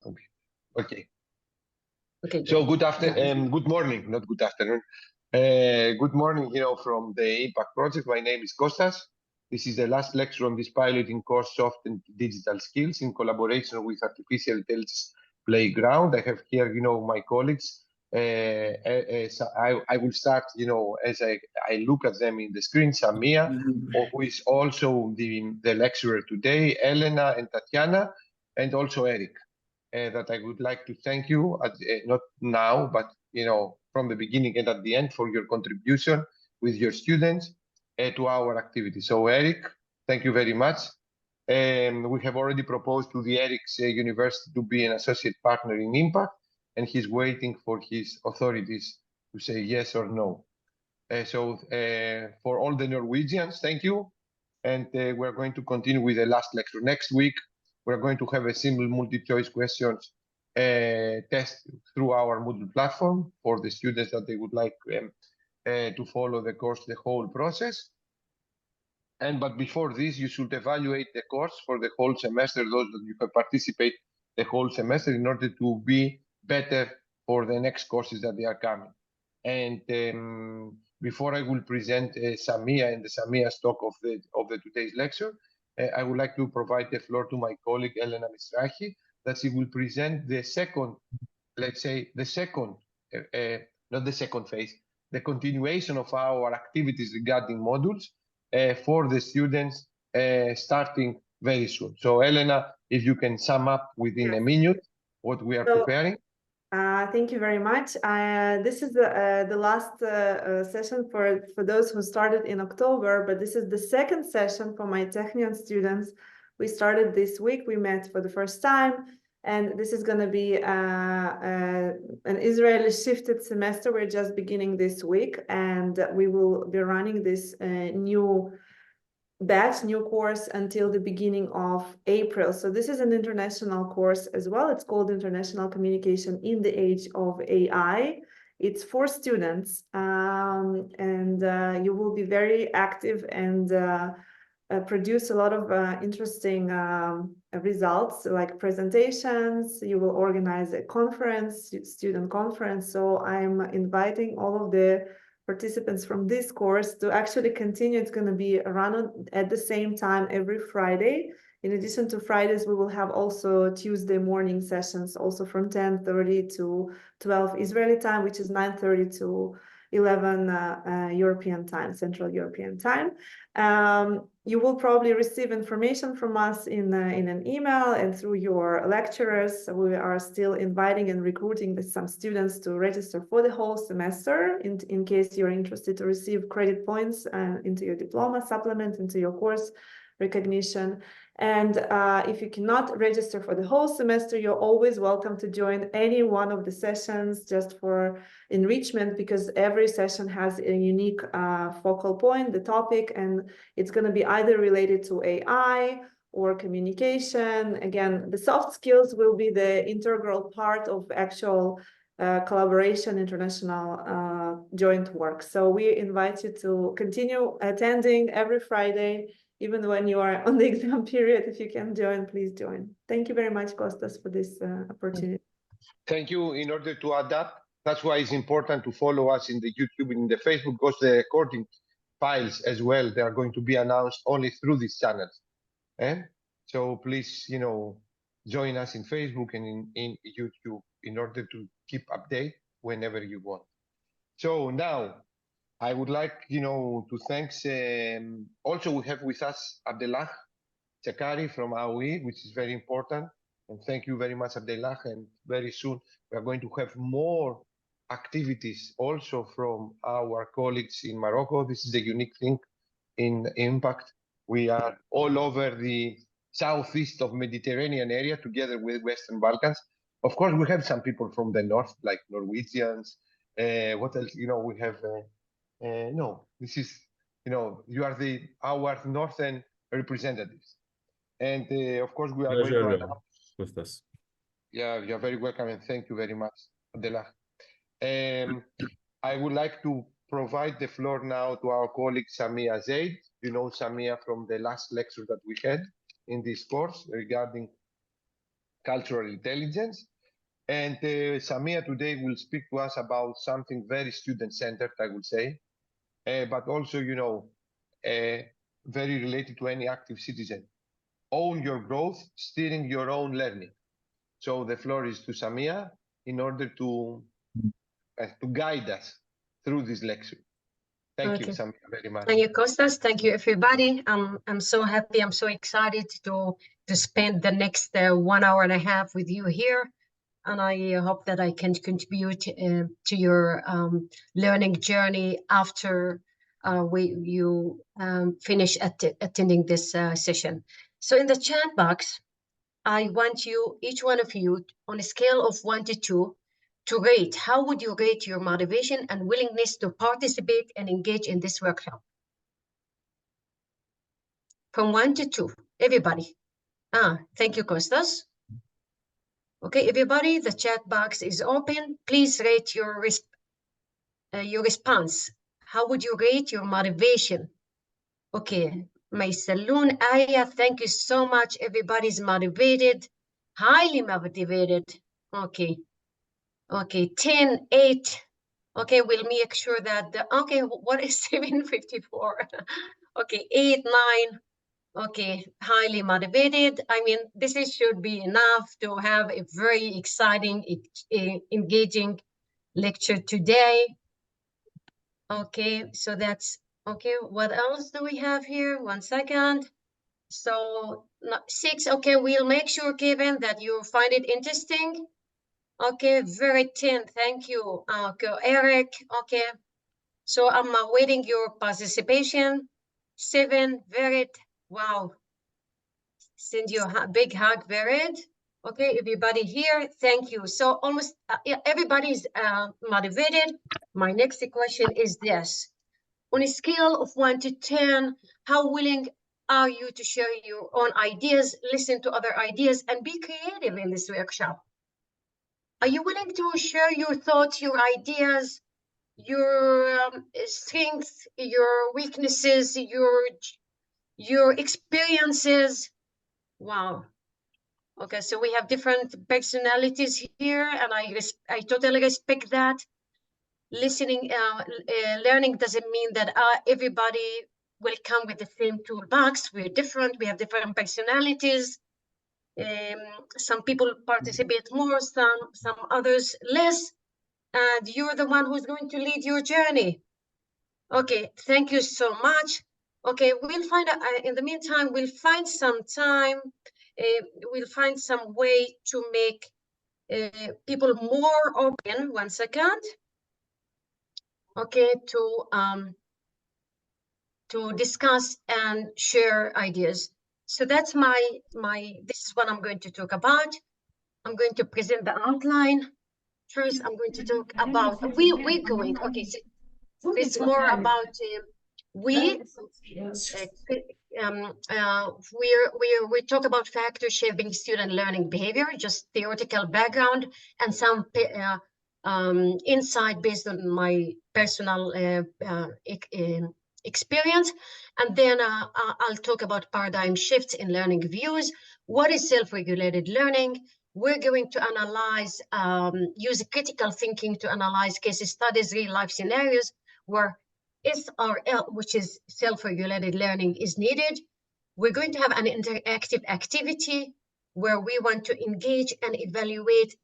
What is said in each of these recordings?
Okay. Okay. So good morning, not good afternoon. Good morning, from the Impact Project. My name is Kostas. This is the last lecture on this piloting course, soft and digital skills in collaboration with Artificial Intelligence Playground. I have here, my colleagues. So I will start, as I look at them in the screen, Samia, who is also the lecturer today, Elena and Tatiana, and also Eric. That I would like to thank you, not now, but from the beginning and at the end, for your contribution with your students to our activity. So Eric, thank you very much. We have already proposed to the Eric's University to be an associate partner in Impact, and he's waiting for his authorities to say yes or no. So for all the Norwegians, thank you. And we're going to continue with the last lecture. Next week, we're going to have a simple multi-choice questions test through our Moodle platform for the students that they would like to follow the course, the whole process. But before this, you should evaluate the course for the whole semester, those that you have participated the whole semester, in order to be better for the next courses that they are coming. And before I will present Samia and the Samia's talk of the today's lecture, I would like to provide the floor to my colleague Elena Misrachi, that she will present the second, let's say, the second, not the second phase, the continuation of our activities regarding modules for the students starting very soon. So Elena, if you can sum up within a minute what we are preparing. Thank you very much. This is the last session for those who started in October, but this is the second session for my Technion students. We started this week, we met for the first time, and this is going to be an Israeli shifted semester. We're just beginning this week, and we will be running this new course until the beginning of April. So this is an international course as well. It's called International Communication in the Age of AI. It's for students, and you will be very active and produce a lot of interesting results, like presentations. You will organize a conference, student conference. So I'm inviting all of the participants from this course to actually continue. It's going to be run at the same time every Friday. In addition to Fridays, we will have also Tuesday morning sessions, also from 10:30 to 12 Israeli time, which is 9:30 to 11 European time, Central European time. You will probably receive information from us in an email and through your lecturers. We are still inviting and recruiting some students to register for the whole semester in case you're interested to receive credit points into your diploma supplement, into your course recognition. And if you cannot register for the whole semester, you're always welcome to join any one of the sessions just for enrichment, because every session has a unique focal point, the topic, and it's going to be either related to AI or communication. Again, the soft skills will be the integral part of actual collaboration, international joint work. So we invite you to continue attending every Friday, even when you are on the exam period. If you can join, please join. Thank you very much, Kostas, for this opportunity. Thank you. In order to adapt, that's why it's important to follow us in the YouTube and in the Facebook, because the recording files as well, they are going to be announced only through these channels. So please, join us in Facebook and in YouTube in order to keep update whenever you want. So now, I would like, to thank, also we have with us Abdellah Chakari from AOE, which is very important. And thank you very much, Abdellah. And very soon, we are going to have more activities also from our colleagues in Morocco. This is the unique thing in Impact. We are all over the southeast of Mediterranean area together with Western Balkans. Of course, we have some people from the north, like Norwegians. What else? We have... no, this is, you are our northern representatives. And of course, we are going to announce with us. Yeah, you're very welcome, and thank you very much, Adela. I would like to provide the floor now to our colleague Samia Zaid. You know Samia from the last lecture that we had in this course regarding cultural intelligence. And Samia today will speak to us about something very student-centered, I would say, but also, very related to any active citizen. Own your growth, steering your own learning. So the floor is to Samia in order to guide us through this lecture. Thank you, Samia, very much. Thank you, Kostas. Thank you, everybody. I'm so happy. I'm so excited to spend the next 1 hour and a half with you here. And I hope that I can contribute to your learning journey after you finish attending this session. So in the chat box, I want you, each one of you, on a scale of 1 to 2, to rate. How would you rate your motivation and willingness to participate and engage in this workshop? From 1 to 2, everybody. Thank you, Kostas. Okay, everybody, the chat box is open. Please rate your response. How would you rate your motivation? Okay, my saloon Aya, thank you so much. Everybody's motivated, highly motivated. Okay, 10, 8. Okay, we'll make sure that, okay, what is 754? Okay, 8, 9. Okay, highly motivated. I mean, should be enough to have a very exciting, engaging lecture today. Okay, so that's, okay, what else do we have here? 1 second. So 6, okay, we'll make sure, Kevin, that you find it interesting. Okay, very 10, thank you. Okay, Eric, okay. So I'm awaiting your participation. 7, Verit, wow. Send you a big hug, Verit. Okay, everybody here, thank you. So almost everybody's motivated. My next question is this. On a scale of 1 to 10, how willing are you to share your own ideas, listen to other ideas, and be creative in this workshop? Are you willing to share your thoughts, your ideas, your strengths, your weaknesses, your experiences? Wow. Okay, so we have different personalities here, and I totally respect that. Listening, learning doesn't mean that everybody will come with the same toolbox. We're different. We have different personalities. Some people participate more, some others less. And you're the one who's going to lead your journey. Okay, thank you so much. Okay, we'll find, in the meantime, we'll find some time, we'll find some way to make people more open. 1 second. Okay, to discuss and share ideas. So that's this is what I'm going to talk about. I'm going to present the outline. First, I'm going to talk about, we're going, okay, so it's more about we talk about factors shaping student learning behavior, just theoretical background and some insight based on my personal experience. And then I'll talk about paradigm shifts in learning views. What is self-regulated learning? We're going to analyze, use critical thinking to analyze case studies, real life scenarios where SRL, which is self-regulated learning, is needed. We're going to have an interactive activity where we want to engage and evaluate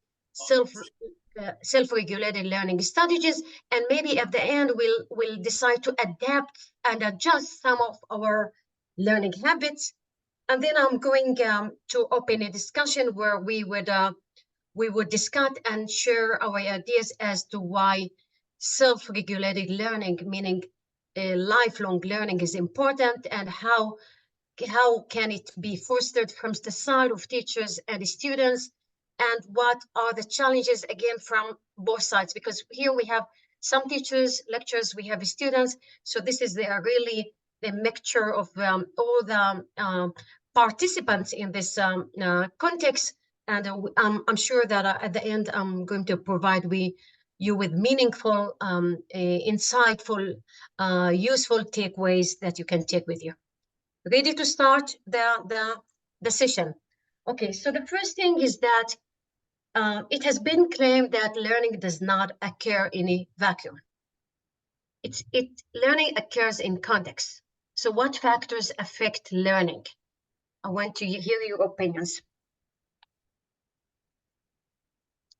self-regulated learning strategies, and maybe at the end we'll decide to adapt and adjust some of our learning habits. And then I'm going to open a discussion where we would discuss and share our ideas as to why self-regulated learning, meaning lifelong learning, is important, and how can it be fostered from the side of teachers and students, and what are the challenges, again, from both sides, because here we have some teachers, lecturers, we have students, so this is really the mixture of all the participants in this context, and I'm sure that at the end I'm going to provide you with meaningful, insightful, useful takeaways that you can take with you. Ready to start the session? Okay, so the first thing is that it has been claimed that learning does not occur in a vacuum. Learning occurs in context. So what factors affect learning? I want to hear your opinions.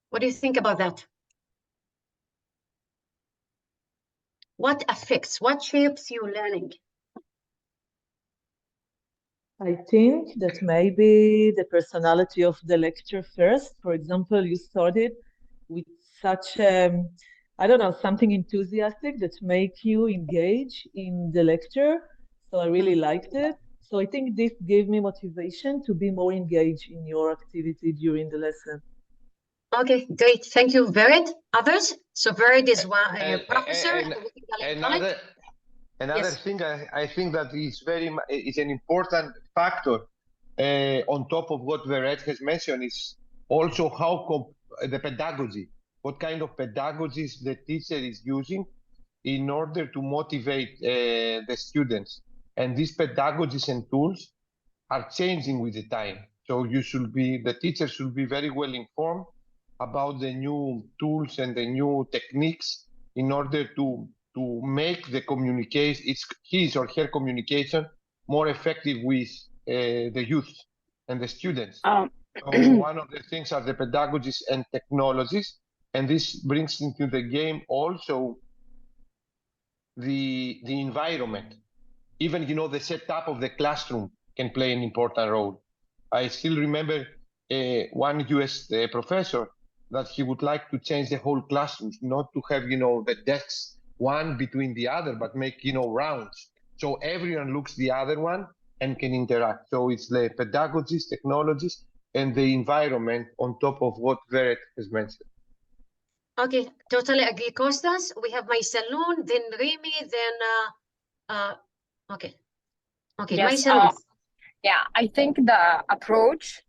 What do you think about that? What shapes your learning? I think that maybe the personality of the lecture first. For example, you started with such, I don't know, something enthusiastic that make you engage in the lecture. So I really liked it. So I think this gave me motivation to be more engaged in your activity during the lesson. Okay, great. Thank you, Vered. Others? So Vered is one professor. Another thing I think that is an important factor on top of what Vered has mentioned is also the pedagogy. What kind of pedagogies the teacher is using in order to motivate the students. And these pedagogies and tools are changing with the time. So the teacher should be very well informed about the new tools and the new techniques in order to make the communication, his or her communication, more effective with the youth and the students. So one of the things are the pedagogies and technologies, and this brings into the game also the environment. Even, the setup of the classroom can play an important role. I still remember one US professor that he would like to change the whole classrooms, not to have, the desks one between the other, but make, rounds. So everyone looks the other one and can interact. So it's the pedagogies, technologies, and the environment on top of what Vered has mentioned. Okay, totally agree, Costas. We have my saloon, then Remy, then okay. Okay, yes, my saloon. Yeah, I think the approach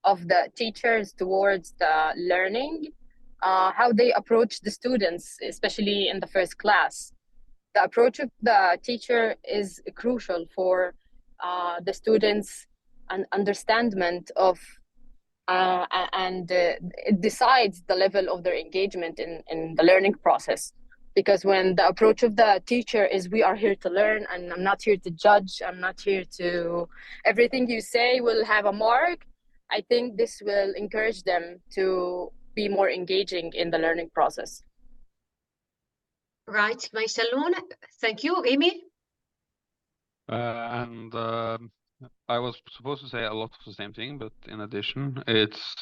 of the teachers towards the learning, how they approach the students, especially in the first class. The approach of the teacher is crucial for the students' understanding of and it decides the level of their engagement in the learning process. Because when the approach of the teacher is, we are here to learn and I'm not here to judge, I'm not here to, everything you say will have a mark, I think this will encourage them to be more engaging in the learning process. Right, my saloon. Thank you, Remy. I was supposed to say a lot of the same thing, but in addition, it's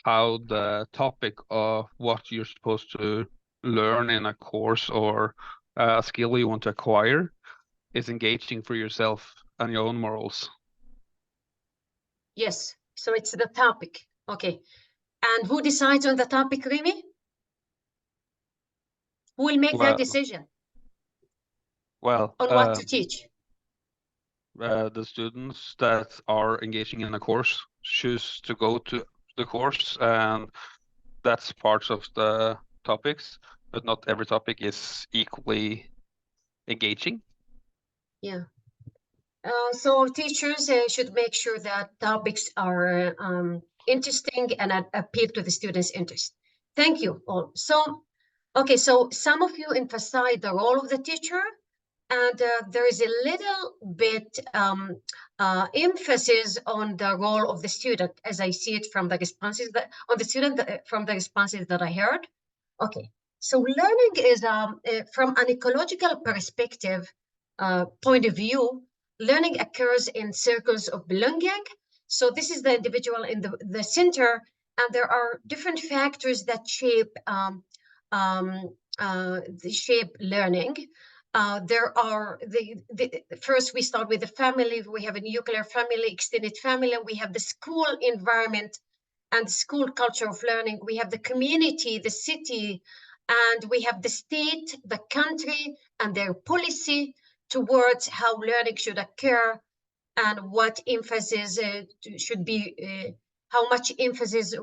how the topic of what you're supposed to learn in a course or a skill you want to acquire is engaging for yourself and your own morals. Yes, so it's the topic. Okay, and who decides on the topic, Remy? Who will make that decision? Well, on what to teach? The students that are engaging in a course choose to go to the course, and that's part of the topics, but not every topic is equally engaging. Yeah. So teachers should make sure that topics are interesting and appeal to the students' interest. Thank you all. So, okay, so some of you emphasize the role of the teacher, and there is a little bit emphasis on the role of the student, as I see it from the responses from the responses that I heard. Okay, so learning is from an ecological perspective point of view. Learning occurs in circles of belonging. So this is the individual in the center, and there are different factors that shape learning. There are first we start with the family. We have a nuclear family, extended family. We have the school environment and school culture of learning. We have the community, the city, and we have the state, the country, and their policy towards how learning should occur and what emphasis should be, how much emphasis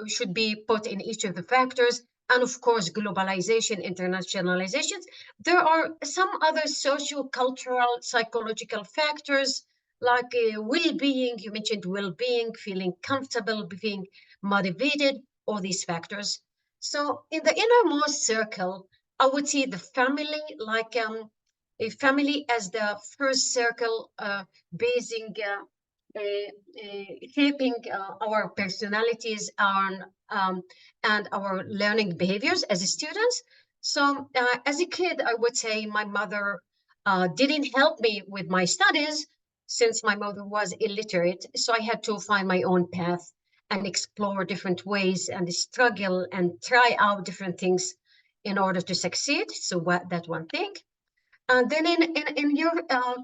should be put in each of the factors. And of course, globalization, internationalizations. There are some other socio-cultural, psychological factors like well-being. You mentioned well-being, feeling comfortable, being motivated, all these factors. So in the innermost circle, I would see the family, like a family as the first circle, basing, shaping our personalities and our learning behaviors as students. So as a kid, I would say my mother didn't help me with my studies since my mother was illiterate. So I had to find my own path and explore different ways and struggle and try out different things in order to succeed. So that one thing. And then in your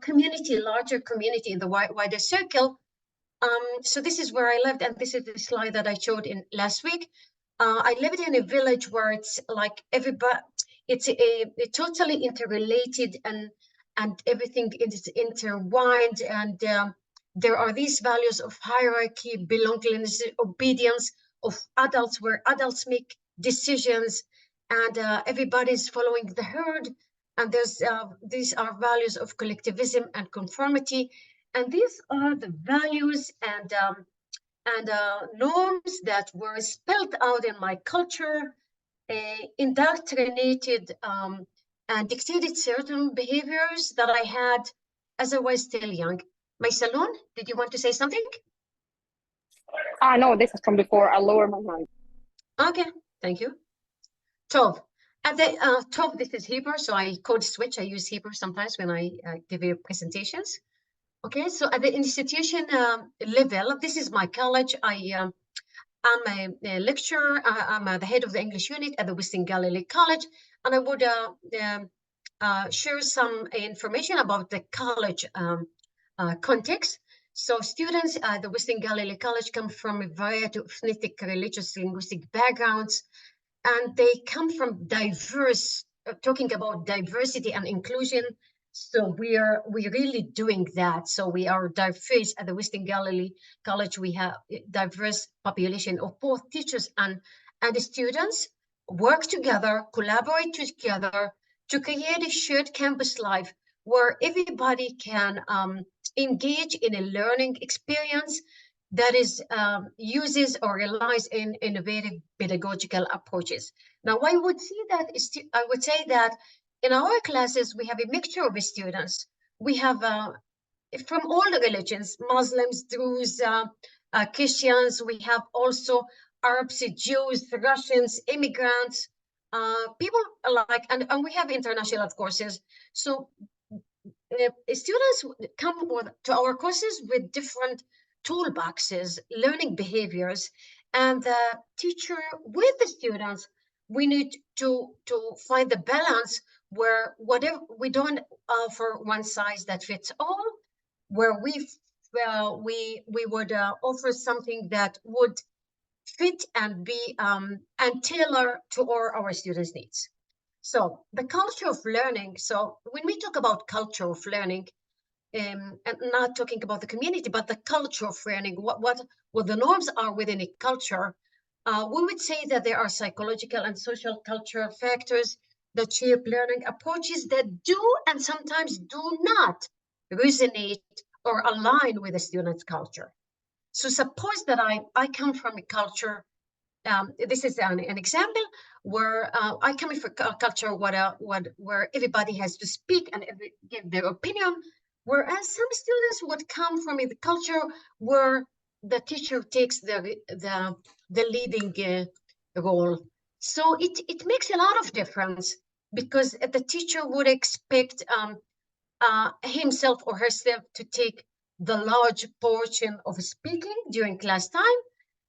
community, larger community, in the wider circle, so this is where I lived, and this is the slide that I showed in last week. I lived in a village where it's like everybody, it's a totally interrelated and everything is intertwined, and there are these values of hierarchy, belongingness, obedience of adults, where adults make decisions and everybody's following the herd. And there's these are values of collectivism and conformity. And these are the values and norms that were spelled out in my culture, indoctrinated and dictated certain behaviors that I had as I was still young. My Salon, did you want to say something? No, this is from before. I'll lower my hand. Okay, thank you. Tov. At the Tov, this is Hebrew, so I code switch. I use Hebrew sometimes when I give you presentations. Okay, so at the institution level, this is my college. I'm a lecturer. I'm the head of the English unit at the Western Galilee College, and I would share some information about the college context. So students at the Western Galilee College come from a variety of ethnic, religious, linguistic backgrounds, and they come from diverse, talking about diversity and inclusion. So we're really doing that. So we are diverse at the Western Galilee College. We have a diverse population of both teachers and students work together, collaborate together to create a shared campus life where everybody can engage in a learning experience that is uses or relies in innovative pedagogical approaches. Now, I would say that in our classes, we have a mixture of students. We have from all the religions, Muslims, Druze, Christians. We have also Arabs, Jews, Russians, immigrants, people alike, and we have international courses. So students come to our courses with different toolboxes, learning behaviors, and the teacher with the students, we need to find the balance where whatever we don't offer one size that fits all, where we would offer something that would fit and be and tailor to all our students' needs. So the culture of learning. So when we talk about culture of learning, and not talking about the community, but the culture of learning, what the norms are within a culture, we would say that there are psychological and social cultural factors that shape learning approaches that do and sometimes do not resonate or align with the student's culture. So suppose that I come from a culture, this is an example where I come from a culture where everybody has to speak and give their opinion, whereas some students would come from a culture where the teacher takes the leading role. So it makes a lot of difference, because the teacher would expect himself or herself to take the large portion of speaking during class time,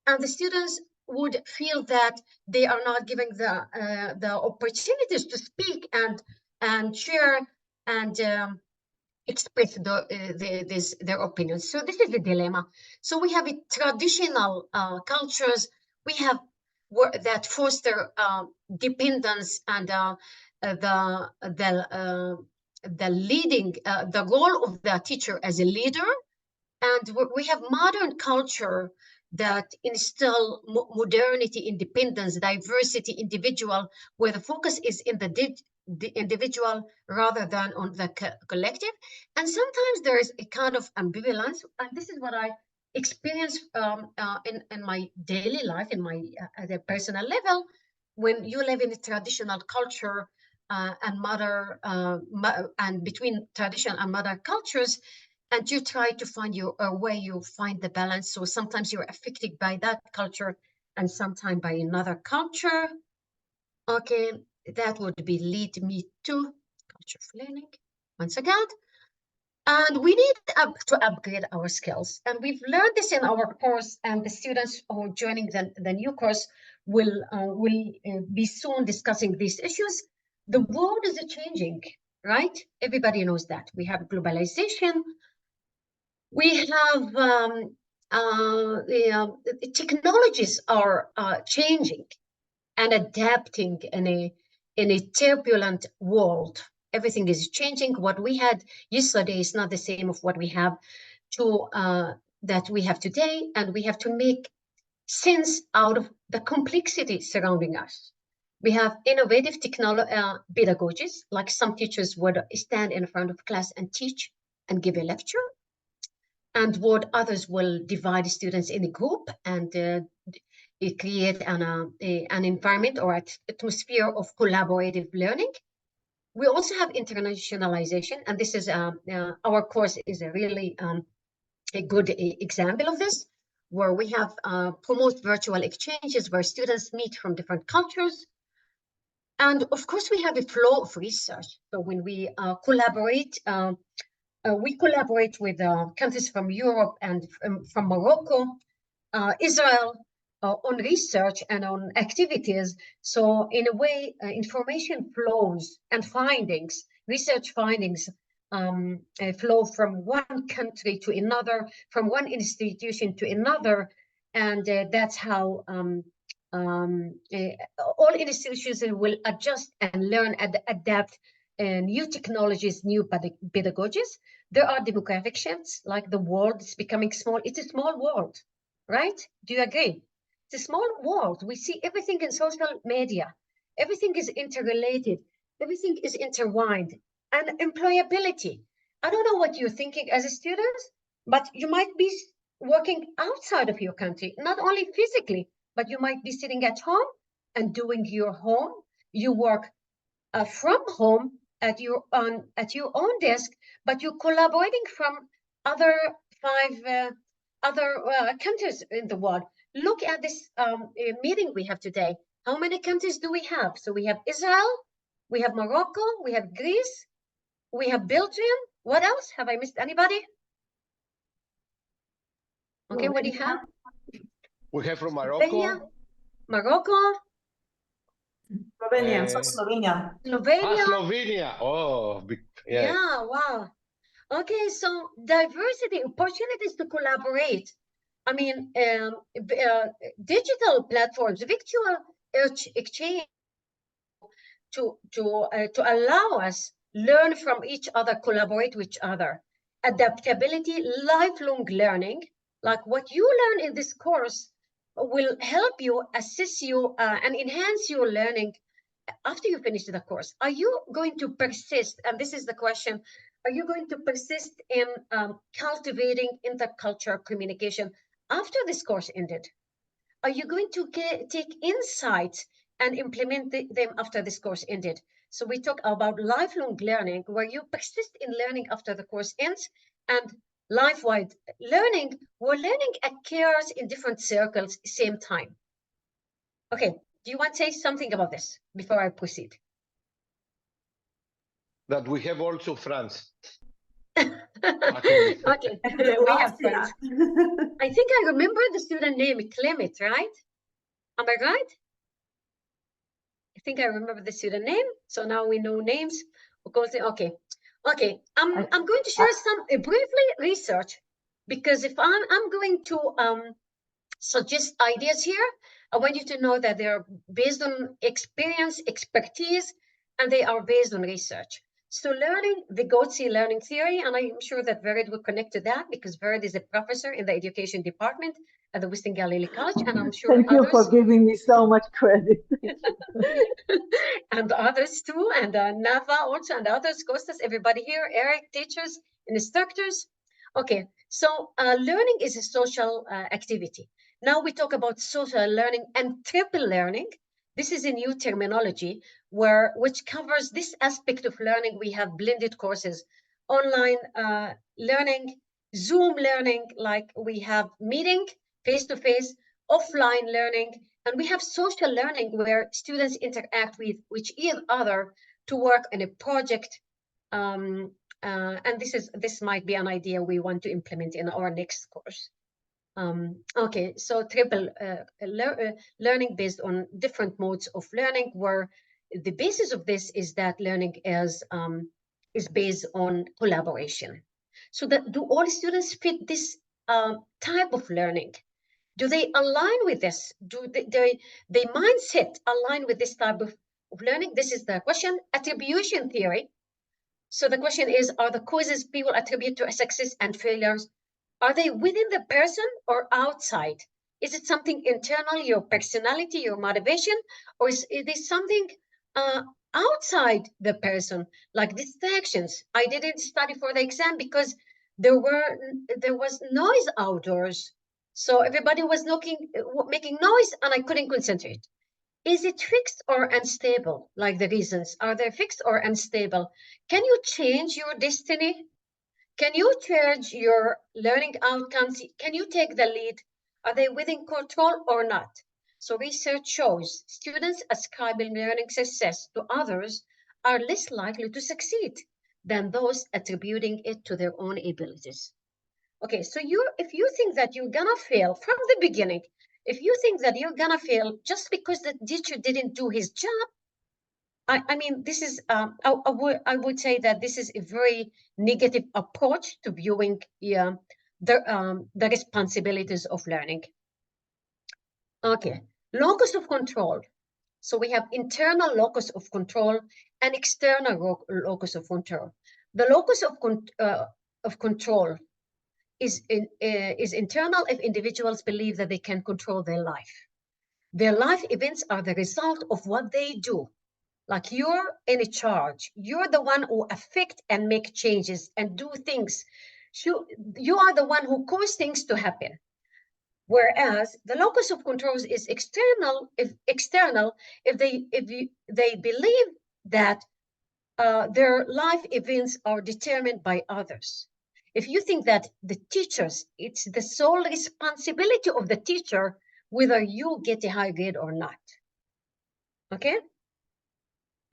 and the students would feel that they are not giving the opportunities to speak and share and express their opinions. So this is the dilemma. So we have a traditional cultures, we have that foster dependence and the leading, the role of the teacher as a leader, and we have modern culture that instill modernity, independence, diversity, individual, where the focus is in the the individual rather than on the collective. And sometimes there is a kind of ambivalence, and this is what I experience in my daily life, in my at a personal level, when you live in a traditional culture and between tradition and modern cultures, and you try to find your way, you find the balance. So sometimes you're affected by that culture and sometimes by another culture. Okay, that would be lead me to culture of learning once again. And we need to upgrade our skills. And we've learned this in our course, and the students who are joining the new course will be soon discussing these issues. The world is changing, right? Everybody knows that. We have globalization. We have technologies are changing and adapting in a turbulent world. Everything is changing. What we had yesterday is not the same of what we have that we have today, and we have to make sense out of the complexity surrounding us. We have innovative pedagogies, like some teachers would stand in front of class and teach and give a lecture, and what others will divide students in a group and create an environment or an atmosphere of collaborative learning. We also have internationalization, and this is our course is a really a good example of this, where we have promote virtual exchanges where students meet from different cultures. And of course, we have a flow of research. So when we collaborate with countries from Europe and from Morocco, Israel, on research and on activities. So in a way, information flows and findings, research findings flow from one country to another, from one institution to another. And that's how all institutions will adjust and learn and adapt new technologies, new pedagogies. There are demographic shifts, like the world is becoming small. It's a small world, right? Do you agree? It's a small world. We see everything in social media. Everything is interrelated. Everything is intertwined. And employability. I don't know what you're thinking as a student, but you might be working outside of your country, not only physically, but you might be sitting at home and doing your home. You work from home at your own desk, but you're collaborating from other 5 other countries in the world. Look at this meeting we have today. How many countries do we have? So we have Israel, we have Morocco, we have Greece, we have Belgium. What else? Have I missed anybody? Okay, what do you have? We have from Morocco. Morocco. Slovenia. Slovenia. Slovenia. Slovenia. Oh, yeah. Yeah, wow. Okay, so diversity, opportunities to collaborate. I mean, digital platforms, virtual exchange to allow us learn from each other, collaborate with each other. Adaptability, lifelong learning, like what you learn in this course will help you, assist you, and enhance your learning after you finish the course. Are you going to persist? And this is the question. Are you going to persist in cultivating intercultural communication after this course ended? Are you going to take insights and implement them after this course ended? So we talk about lifelong learning, where you persist in learning after the course ends, and life-wide learning, where learning occurs in different circles same time. Okay, do you want to say something about this before I proceed? That we have also France. Okay, we have France. I think I remember the student name, Clement, right? Am I right? I think I remember the student name. So now we know names. Okay. I'm going to share some briefly research, because if I'm going to suggest ideas here, I want you to know that they are based on experience, expertise, and they are based on research. So learning, Vygotsky learning theory, and I'm sure that Vered will connect to that, because Vered is a professor in the education department at the Western Galilee College, and I'm sure Thank you others. for giving me so much credit. And others too, and Nava also, and others, Costas, everybody here, Eric, teachers, instructors. Okay, so learning is a social activity. Now we talk about social learning and triple learning. This is a new terminology which covers this aspect of learning. We have blended courses, online learning, Zoom learning, like we have meeting face-to-face, offline learning, and we have social learning where students interact with each other to work on a project. And this might be an idea we want to implement in our next course. Okay, so triple learning based on different modes of learning, where the basis of this is that learning is based on collaboration. So do all students fit this type of learning? Do they align with this? Do their mindset align with this type of learning? This is the question. Attribution theory. So the question is, are the causes people attribute to success and failures, are they within the person or outside? Is it something internal, your personality, your motivation, or is it something outside the person, like distractions? I didn't study for the exam because there was noise outdoors. So everybody was making noise and I couldn't concentrate. Is it fixed or unstable? Like the reasons, are they fixed or unstable? Can you change your destiny? Can you change your learning outcomes? Can you take the lead? Are they within control or not? So research shows students ascribing learning success to others are less likely to succeed than those attributing it to their own abilities. Okay, so if you think that you're gonna fail from the beginning, if you think that you're gonna fail just because the teacher didn't do his job, I mean, this is, I would say that this is a very negative approach to viewing the responsibilities of learning. Okay, locus of control. So we have internal locus of control and external locus of control. The locus of control is internal if individuals believe that they can control their life. Their life events are the result of what they do. Like you're in charge, you're the one who affect and make changes and do things. You are the one who cause things to happen. Whereas the locus of controls is external if they believe that their life events are determined by others. If you think that the teachers, it's the sole responsibility of the teacher whether you get a high grade or not. Okay?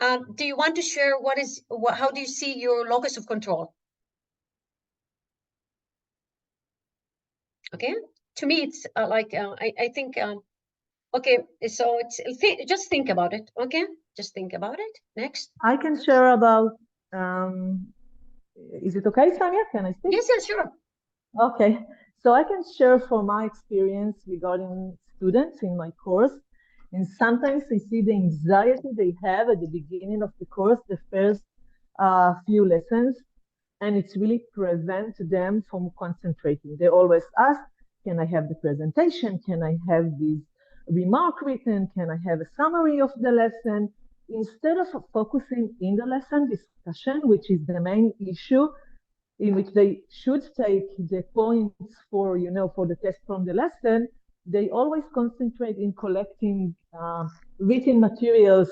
Do you want to share how do you see your locus of control? Okay, to me, it's I think, okay, so just think about it, okay? Just think about it. Next. I can share about, is it okay, Samia? Can I speak? Yes, sure. Okay, so I can share from my experience regarding students in my course. And sometimes I see the anxiety they have at the beginning of the course, the first few lessons, and it's really prevent them from concentrating. They always ask, can I have the presentation? Can I have this remark written? Can I have a summary of the lesson? Instead of focusing in the lesson discussion, which is the main issue, in which they should take the points for the test from the lesson, they always concentrate in collecting written materials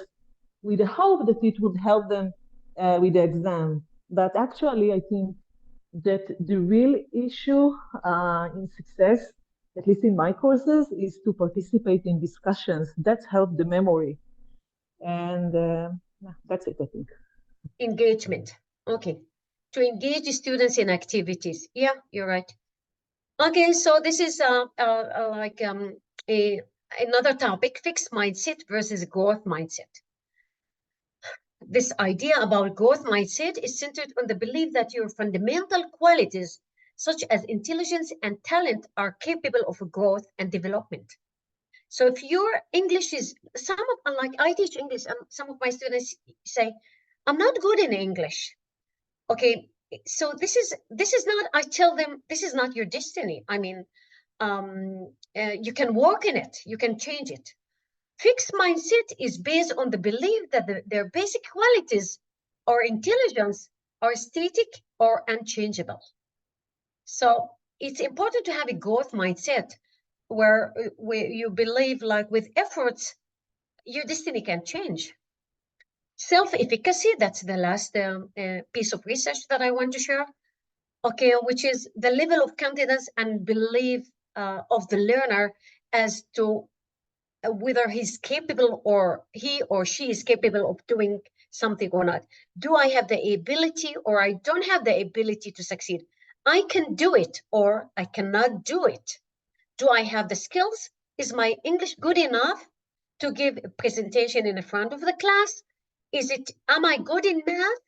with the hope that it would help them with the exam. But actually, I think that the real issue in success, at least in my courses, is to participate in discussions that help the memory. And that's it, I think. Engagement. Okay. To engage students in activities. Yeah, you're right. Okay, so this is another topic, fixed mindset versus growth mindset. This idea about growth mindset is centered on the belief that your fundamental qualities, such as intelligence and talent, are capable of growth and development. So if your English is, I teach English, and some of my students say, I'm not good in English. Okay, so this is not, I tell them, this is not your destiny. I mean, you can work in it, you can change it. Fixed mindset is based on the belief that their basic qualities or intelligence are static or unchangeable. So it's important to have a growth mindset where you believe, like, with efforts, your destiny can change. Self-efficacy, that's the last piece of research that I want to share, okay, which is the level of confidence and belief of the learner as to whether he's capable, or he or she is capable of doing something or not. Do I have the ability, or I don't have the ability to succeed? I can do it, or I cannot do it. Do I have the skills? Is my English good enough to give a presentation in the front of the class? Am I good in math?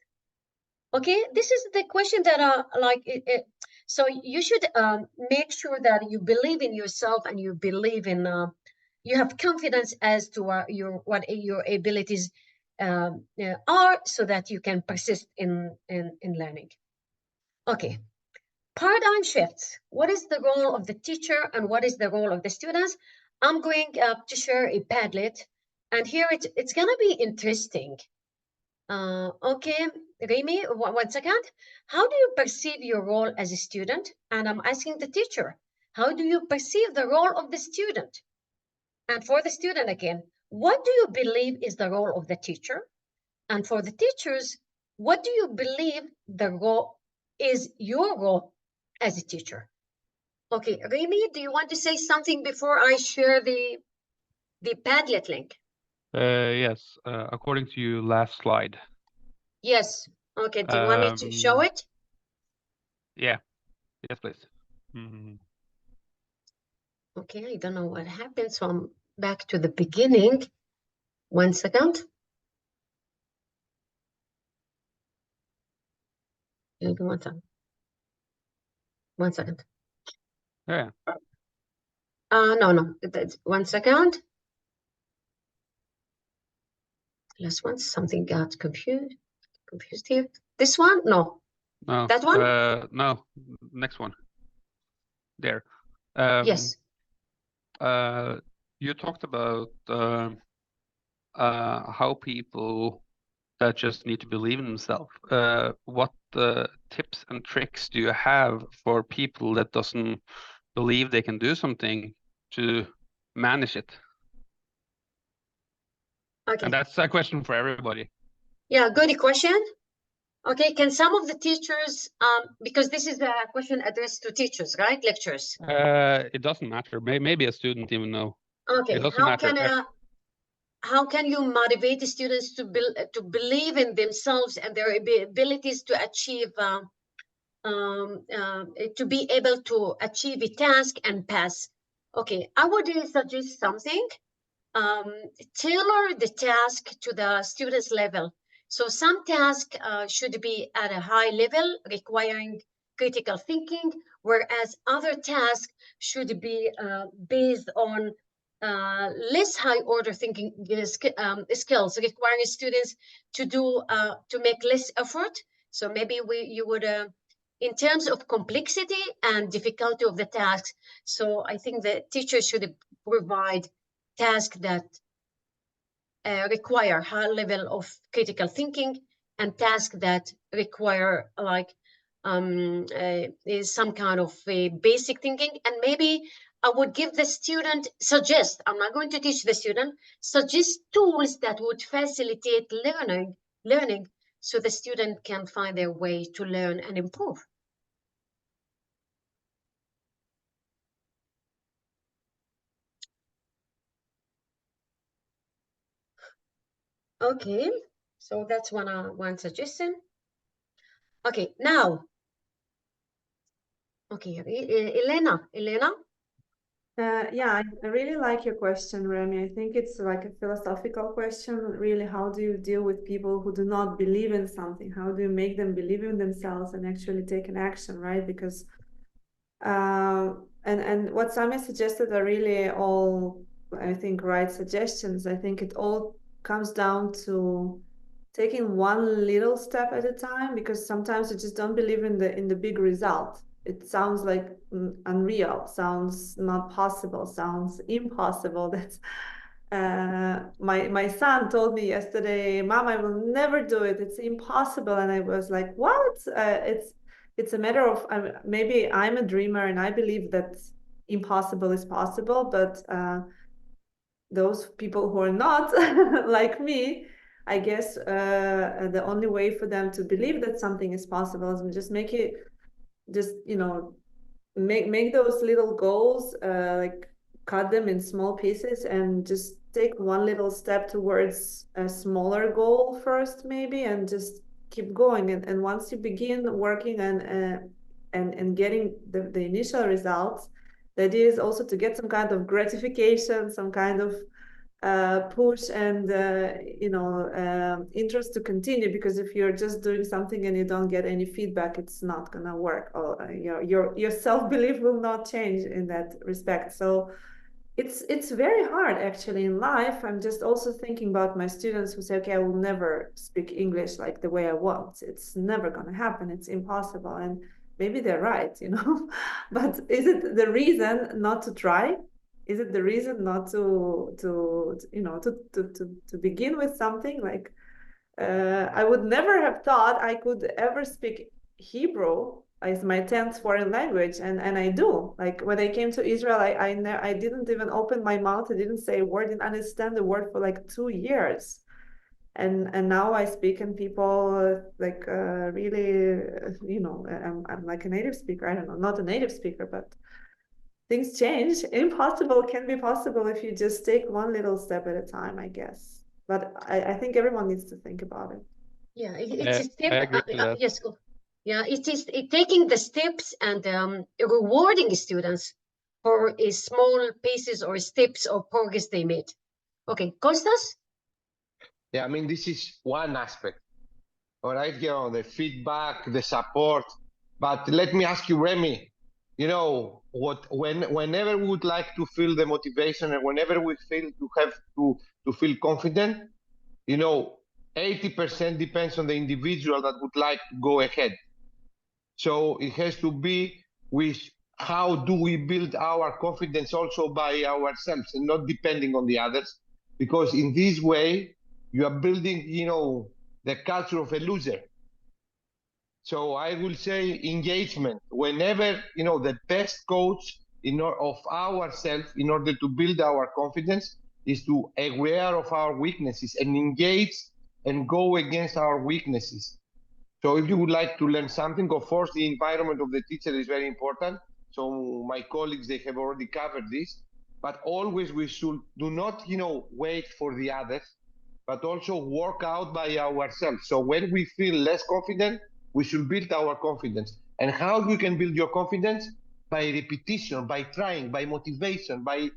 Okay, this is the question that are like, so you should make sure that you believe in yourself and you believe in, you have confidence as to what your abilities are, so that you can persist in learning. Okay, paradigm shifts. What is the role of the teacher and what is the role of the students? I'm going to share a Padlet, and here it's gonna be interesting. Okay, Remy, one second. How do you perceive your role as a student? And I'm asking the teacher, how do you perceive the role of the student? And for the student again, what do you believe is the role of the teacher? And for the teachers, what do you believe the role is your role as a teacher? Okay, Remy, do you want to say something before I share the Padlet link? Yes, according to your last slide. Yes. Okay, do you want me to show it? Yeah, yes, please. Mhm. Okay, I don't know what happened, so I'm back to the beginning. 1 second. Maybe 1 second. 1 second. Yeah. No, that's 1 second. Last one, something got confused here. This one? No. No. That one? No. Next one. There. Yes. You talked about how people that just need to believe in themselves. What tips and tricks do you have for people that doesn't believe they can do something to manage it? Okay. And that's a question for everybody. Yeah, good question. Okay, can some of the teachers, because this is a question addressed to teachers, right? Lectures. It doesn't matter. Maybe a student even know. Okay, It doesn't matter. How can you motivate the students to believe in themselves and their abilities to achieve, to be able to achieve a task and pass? Okay, I would suggest something. Tailor the task to the student's level. So some tasks should be at a high level, requiring critical thinking, whereas other tasks should be based on less high order thinking skills, requiring students to make less effort. So maybe you would, in terms of complexity and difficulty of the tasks. So I think the teacher should provide tasks that require high level of critical thinking, and tasks that require like some kind of basic thinking. And maybe I would give the student, I'm not going to teach the student, suggest tools that would facilitate learning so the student can find their way to learn and improve. Okay, so that's one suggestion. Okay, now, okay, Elena. Yeah, I really like your question, Remy. I think it's like a philosophical question. Really, how do you deal with people who do not believe in something? How do you make them believe in themselves and actually take an action, right? Because and what Sami suggested are really all, I think, right suggestions. I think it all comes down to taking one little step at a time, because sometimes you just don't believe in the big result. it sounds like unreal, sounds not possible, sounds impossible. That's my son told me yesterday, Mom, I will never do it. It's impossible. And I was like, what? It's a matter of maybe I'm a dreamer and I believe that impossible is possible, but those people who are not like me, I guess the only way for them to believe that something is possible is just make it, just, you know, make those little goals, like cut them in small pieces and just take one little step towards a smaller goal first, maybe, and just keep going. And once you begin working and getting the initial results, the idea is also to get some kind of gratification, some kind of push and you know, interest to continue, because if you're just doing something and you don't get any feedback, it's not gonna work, or your self-belief will not change in that respect. So it's very hard actually in life. I'm just also thinking about my students who say, okay, I will never speak English like the way I want. It's never gonna happen, it's impossible. And maybe they're right, you know. But is it the reason not to try? Is it the reason not to you know, to begin with something? Like I would never have thought I could ever speak Hebrew as my 10th foreign language, and I do. Like when I came to Israel, I didn't even open my mouth. I didn't say a word, didn't understand the word for like 2 years. And now I speak, and people like really, you know, I'm like a native speaker. I don't know, not a native speaker, but things change. Impossible can be possible if you just take one little step at a time, I guess. But I think everyone needs to think about it. Yeah, it's a step. I agree to that. Yes, go. Yeah, it is taking the steps and rewarding students for small pieces or steps or progress they made. Okay, Kostas? Yeah, I mean, this is one aspect. All right, you know, the feedback, the support. But let me ask you, Remy, you know, whenever we would like to feel the motivation and whenever we feel to have to feel confident, you know, 80% depends on the individual that would like to go ahead. So it has to be with how do we build our confidence also by ourselves and not depending on the others, because in this way you are building, you know, the culture of a loser. So I will say engagement. Whenever, you know, the best coach of ourselves in order to build our confidence is to aware of our weaknesses and engage and go against our weaknesses. So if you would like to learn something, of course, the environment of the teacher is very important. So my colleagues, they have already covered this, but always we should do not, you know, wait for the others, but also work out by ourselves. So when we feel less confident, we should build our confidence. And how you can build your confidence? By repetition, by trying, by motivation, by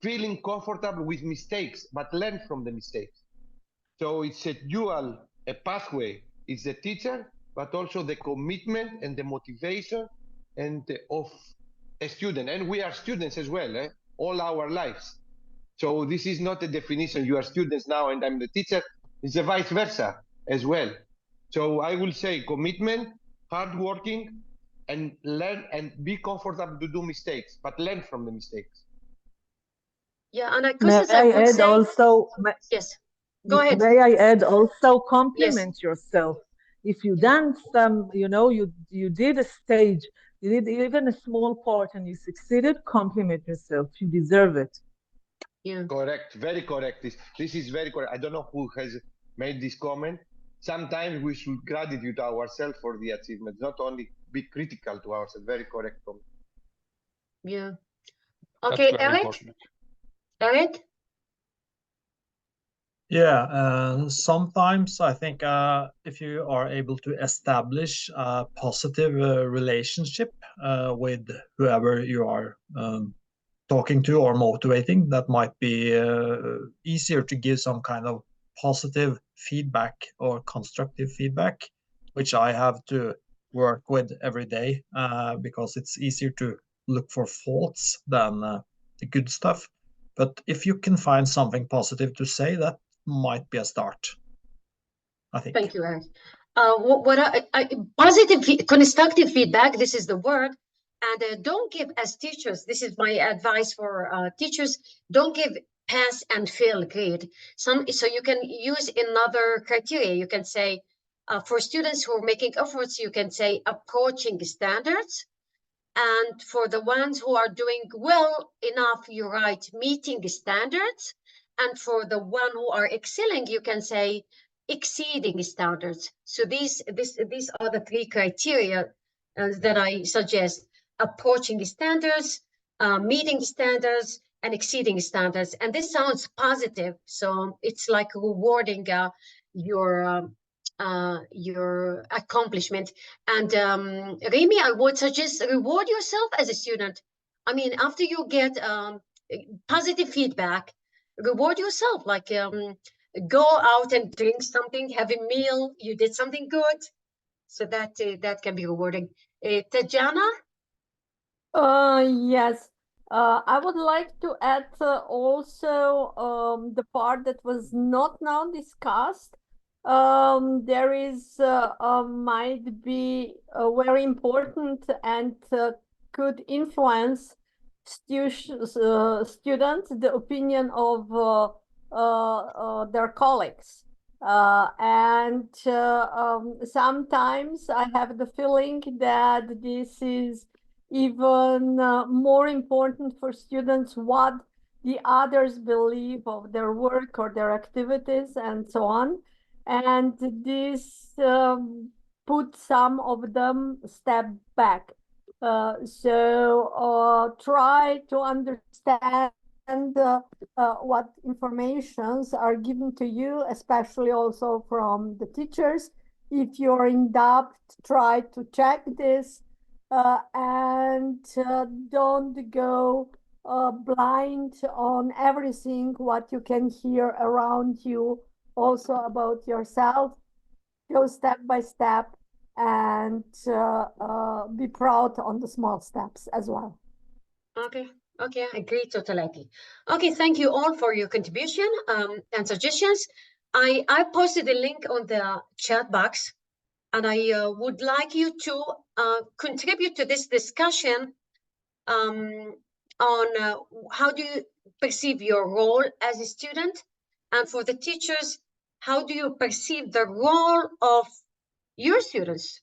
feeling comfortable with mistakes, but learn from the mistakes. So it's a dual, a pathway. It's the teacher, but also the commitment and the motivation and of a student. And we are students as well, all our lives. So this is not a definition. You are students now and I'm the teacher. It's a vice versa as well. So I will say commitment, hard working, and learn and be comfortable to do mistakes, but learn from the mistakes. Yeah, and May Kostas, I I would add say, also, yes, go ahead. may I add also compliment yourself. If you done some, you know, you did a stage, you did even a small part and you succeeded, compliment yourself. You deserve it. Yeah. Correct, very correct. This is very correct. I don't know who has made this comment. Sometimes we should gratitude ourselves for the achievements, not only be critical to ourselves. Very correct comment. Yeah. Okay, Eric? Yeah, sometimes I think if you are able to establish a positive relationship with whoever you are talking to or motivating, that might be easier to give some kind of positive feedback or constructive feedback, which I have to work with every day because it's easier to look for faults than the good stuff. But if you can find something positive to say, that might be a start, I think. Thank you, Eric. constructive feedback, this is the word. And don't give, as teachers, this is my advice for teachers, don't give pass and fail grade. So you can use another criteria. You can say, for students who are making efforts, you can say approaching standards. And for the ones who are doing well enough, you write meeting standards. And for the one who are excelling, you can say exceeding standards. So these are the three criteria that I suggest: approaching standards, meeting standards, and exceeding standards. And this sounds positive. So it's like rewarding your accomplishment. And Remy, I would suggest reward yourself as a student. I mean, after you get positive feedback, reward yourself, like go out and drink something, have a meal, you did something good. So that can be rewarding. Tajana? Yes. I would like to add also the part that was not now discussed. There is might be very important and could influence students the opinion of their colleagues. And sometimes I have the feeling that this is even more important for students what the others believe of their work or their activities and so on. And this put some of them step back. So try to understand what informations are given to you, especially also from the teachers. If you're in doubt, try to check this and don't go blind on everything what you can hear around you, also about yourself. Go step by step and be proud on the small steps as well. Okay, I agree totally. Okay, thank you all for your contribution and suggestions. I posted a link on the chat box, and I would like you to contribute to this discussion on how do you perceive your role as a student, and for the teachers, how do you perceive the role of your students?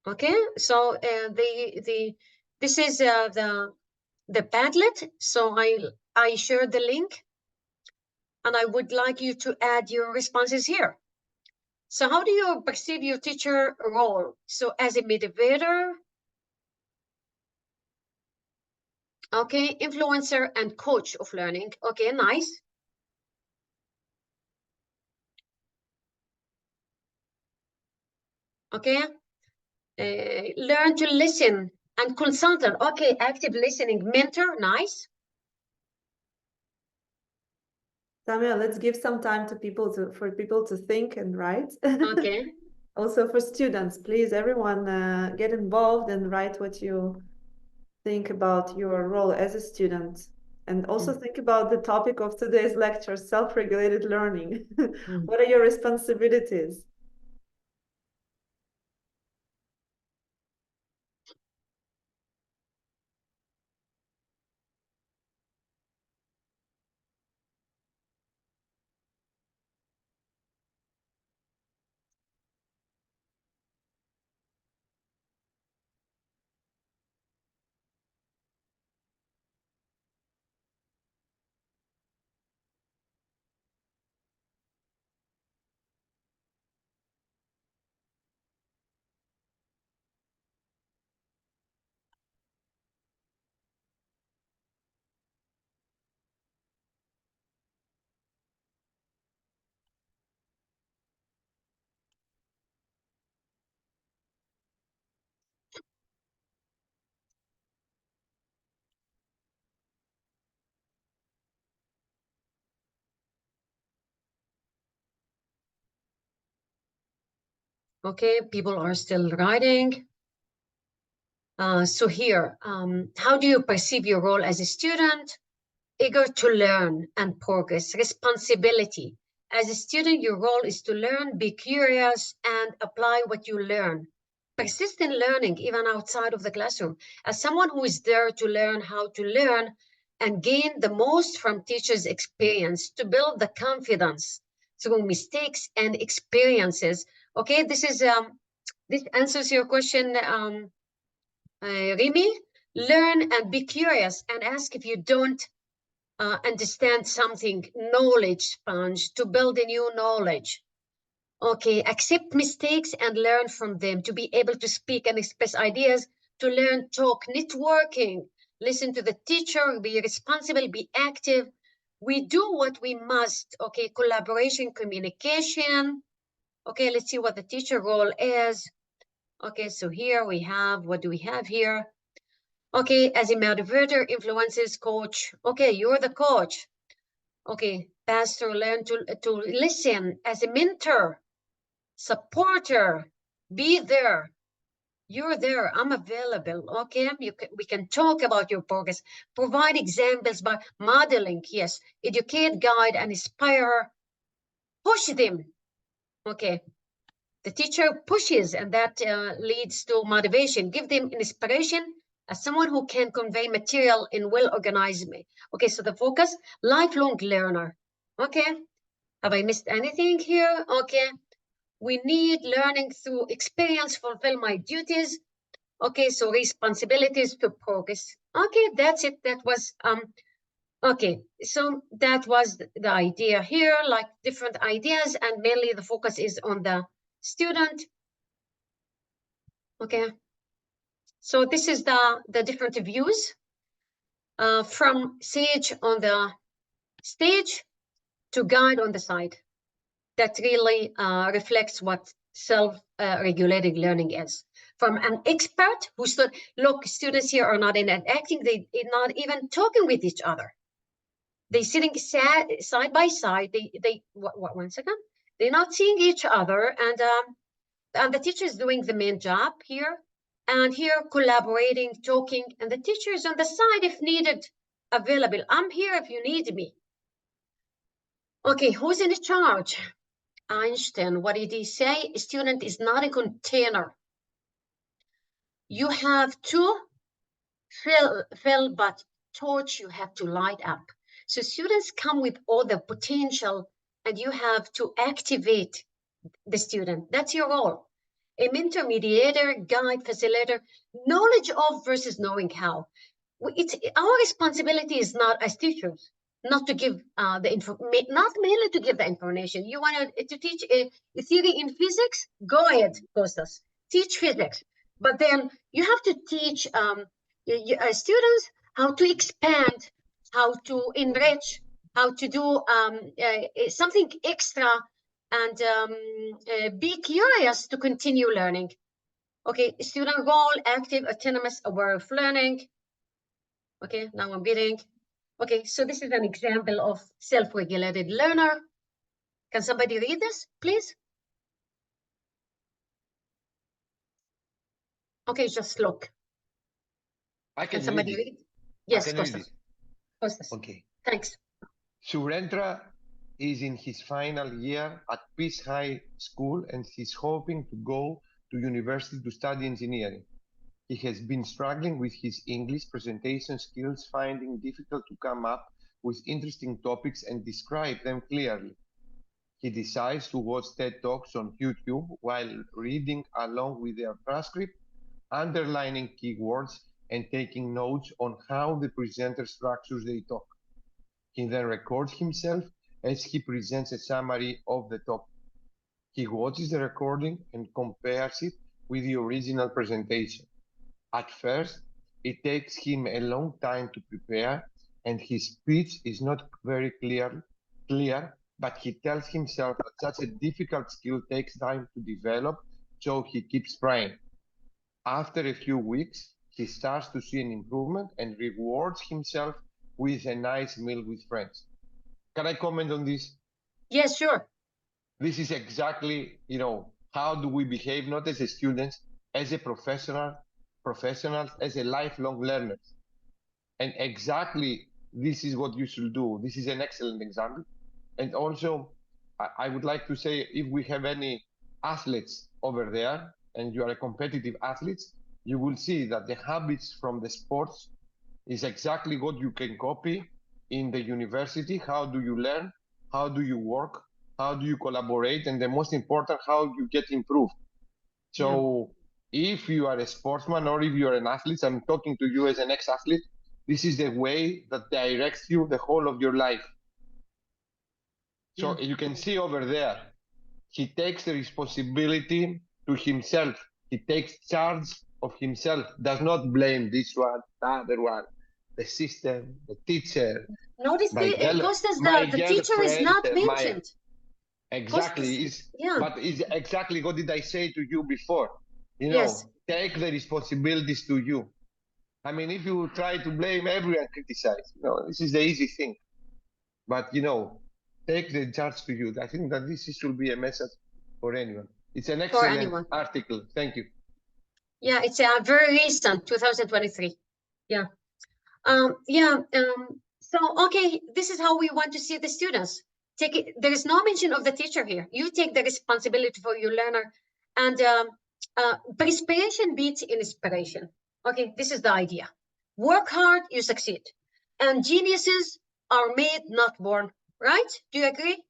Okay, so this is the Padlet. So I shared the link, and I would like you to add your responses here. So how do you perceive your teacher role? So as a motivator, okay, influencer and coach of learning. Okay, nice. Okay, learn to listen and consultant. Okay, active listening, mentor, nice. Samia, let's give some time to for people to think and write. Okay. Also for students, please, everyone get involved and write what you think about your role as a student. And also think about the topic of today's lecture, self-regulated learning. What are your responsibilities? Okay, people are still writing. So here, how do you perceive your role as a student? Eager to learn and progress, responsibility, As a student, your role is to learn, be curious, and apply what you learn. Persist in learning, even outside of the classroom. As someone who is there to learn how to learn and gain the most from teachers' experience, to build the confidence through mistakes and experiences. Okay, this answers your question, Remy. Learn and be curious and ask if you don't understand something. Knowledge sponge, to build a new knowledge. Okay, accept mistakes and learn from them, to be able to speak and express ideas, to learn, talk, networking, listen to the teacher, be responsible, be active. We do what we must. Okay, collaboration, communication. Okay, let's see what the teacher role is. Okay, so here we have, what do we have here? Okay, as a motivator, influences, coach. Okay, you're the coach. Okay, pastor, learn to listen. As a mentor, supporter, be there. You're there, I'm available. Okay, we can talk about your progress. Provide examples by modeling, yes. Educate, guide, and inspire. Push them. Okay, the teacher pushes, and that leads to motivation. Give them inspiration as someone who can convey material in well-organized way. Okay, so the focus, lifelong learner. Okay, have I missed anything here? Okay, we need learning through experience, fulfill my duties. Okay, so responsibilities to progress. Okay, that's it. That was, okay, so that was the idea here, like different ideas, and mainly the focus is on the student. Okay, so this is the different views from Sage on the stage to Guide on the side. That really reflects what self-regulated learning is. From an expert who said, look, students here are not interacting, they're not even talking with each other. They're sitting side by side. One second. They're not seeing each other, and the teacher is doing the main job here. And here, collaborating, talking, and the teacher is on the side if needed, available. I'm here if you need me. Okay, who's in charge? Einstein, what did he say? A student is not a container. You have to fill, but torch you have to light up. So students come with all the potential, and you have to activate the student. That's your role. A mentor, mediator, guide, facilitator, knowledge of versus knowing how. It's our responsibility is not as teachers, not to give the information, not mainly to give the information. You want to teach a theory in physics? Go ahead, Kostas. Teach physics, but then you have to teach students how to expand, how to enrich, how to do something extra, and be curious to continue learning. Okay, student role, active, autonomous, aware of learning. Okay, now I'm reading. Okay, so this is an example of self-regulated learner. Can somebody read this, please? Okay, just look. Can somebody read? Yes, Kostas. Kostas. Okay. Thanks. Surendra is in his final year at Peace High School, and he's hoping to go to university to study engineering. He has been struggling with his English presentation skills, finding difficult to come up with interesting topics and describe them clearly. He decides to watch TED Talks on YouTube while reading along with their transcript, underlining keywords, and taking notes on how the presenter structures their talk. He then records himself as he presents a summary of the topic. He watches the recording and compares it with the original presentation. At first, it takes him a long time to prepare, and his speech is not very clear, but he tells himself that such a difficult skill takes time to develop, so he keeps trying. After a few weeks, he starts to see an improvement and rewards himself with a nice meal with friends. Can I comment on this? Yes, sure. This is exactly, how do we behave, not as a students, as a professionals, as a lifelong learners. And exactly this is what you should do. This is an excellent example. And also, I would like to say, if we have any athletes over there and you are a competitive athlete, you will see that the habits from the sports is exactly what you can copy in the university. How do you learn? How do you work? How do you collaborate? And the most important, how you get improved. So if you are a sportsman or if you are an athlete, I'm talking to you as an ex-athlete, this is the way that directs you the whole of your life. So you can see over there, he takes the responsibility to himself. He takes charge of himself, does not blame this one, the other one, the system, the teacher. Notice Costas, the teacher is not mentioned. Exactly. But is exactly what did I say to you before? You know, take the responsibilities to you. I mean, if you try to blame everyone, criticize, you know, this is the easy thing. But, you know, take the charge to you. I think that this should be a message for anyone. It's an excellent article. Thank you. Yeah, it's very recent, 2023. Yeah. So, okay, this is how we want to see the students. Take it. There is no mention of the teacher here. You take the responsibility for your learner, and perspiration beats inspiration. Okay, this is the idea. Work hard, you succeed. And geniuses are made, not born. Right? Do you agree?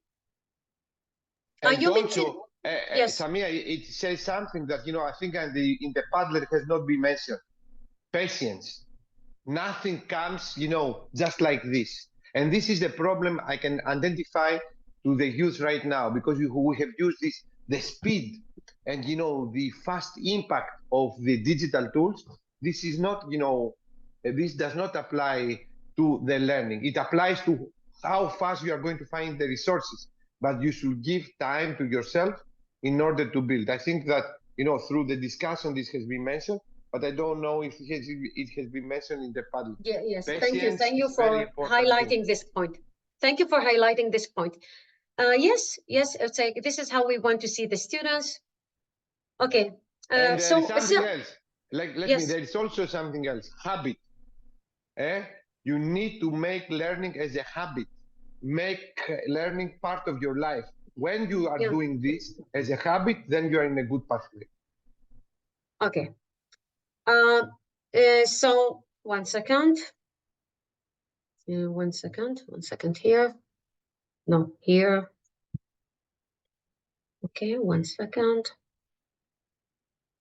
And also, Samia, it says something that, you know, I think in the Padlet has not been mentioned. Patience. Nothing comes, you know, just like this. And this is the problem I can identify to the youth right now, because we have used this, the speed and, you know, the fast impact of the digital tools. This is not, you know, this does not apply to the learning. It applies to how fast you are going to find the resources, but you should give time to yourself in order to build. I think that, you know, through the discussion, this has been mentioned, but I don't know if it has been mentioned in the panel. Yeah, yes, thank you for highlighting this point. Thank you for highlighting this point. Yes, it's like, this is how we want to see the students. Okay. And there is something else. Let me, there is also something else. Habit. You need to make learning as a habit. Make learning part of your life. When you are doing this as a habit, then you are in a good pathway. Okay. So 1 second. 1 second. 1 second here. No, here. Okay, 1 second.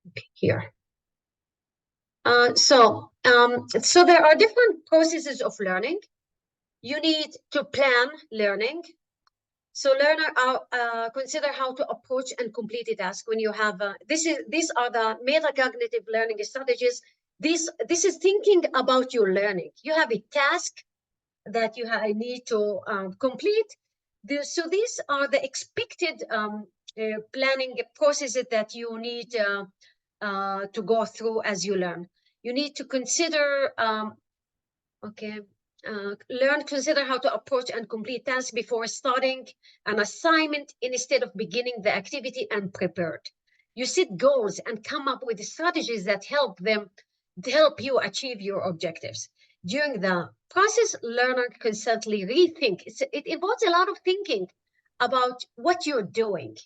Okay, here. So there are different processes of learning. You need to plan learning. So learner consider how to approach and complete a task when you have these are the metacognitive learning strategies. This is thinking about your learning. You have a task that you need to complete. So these are the expected planning processes that you need to go through as you learn. You need to consider consider how to approach and complete tasks before starting an assignment instead of beginning the activity unprepared. You set goals and come up with strategies that help you achieve your objectives. During the process, learner constantly rethink. It involves a lot of thinking about what you're doing.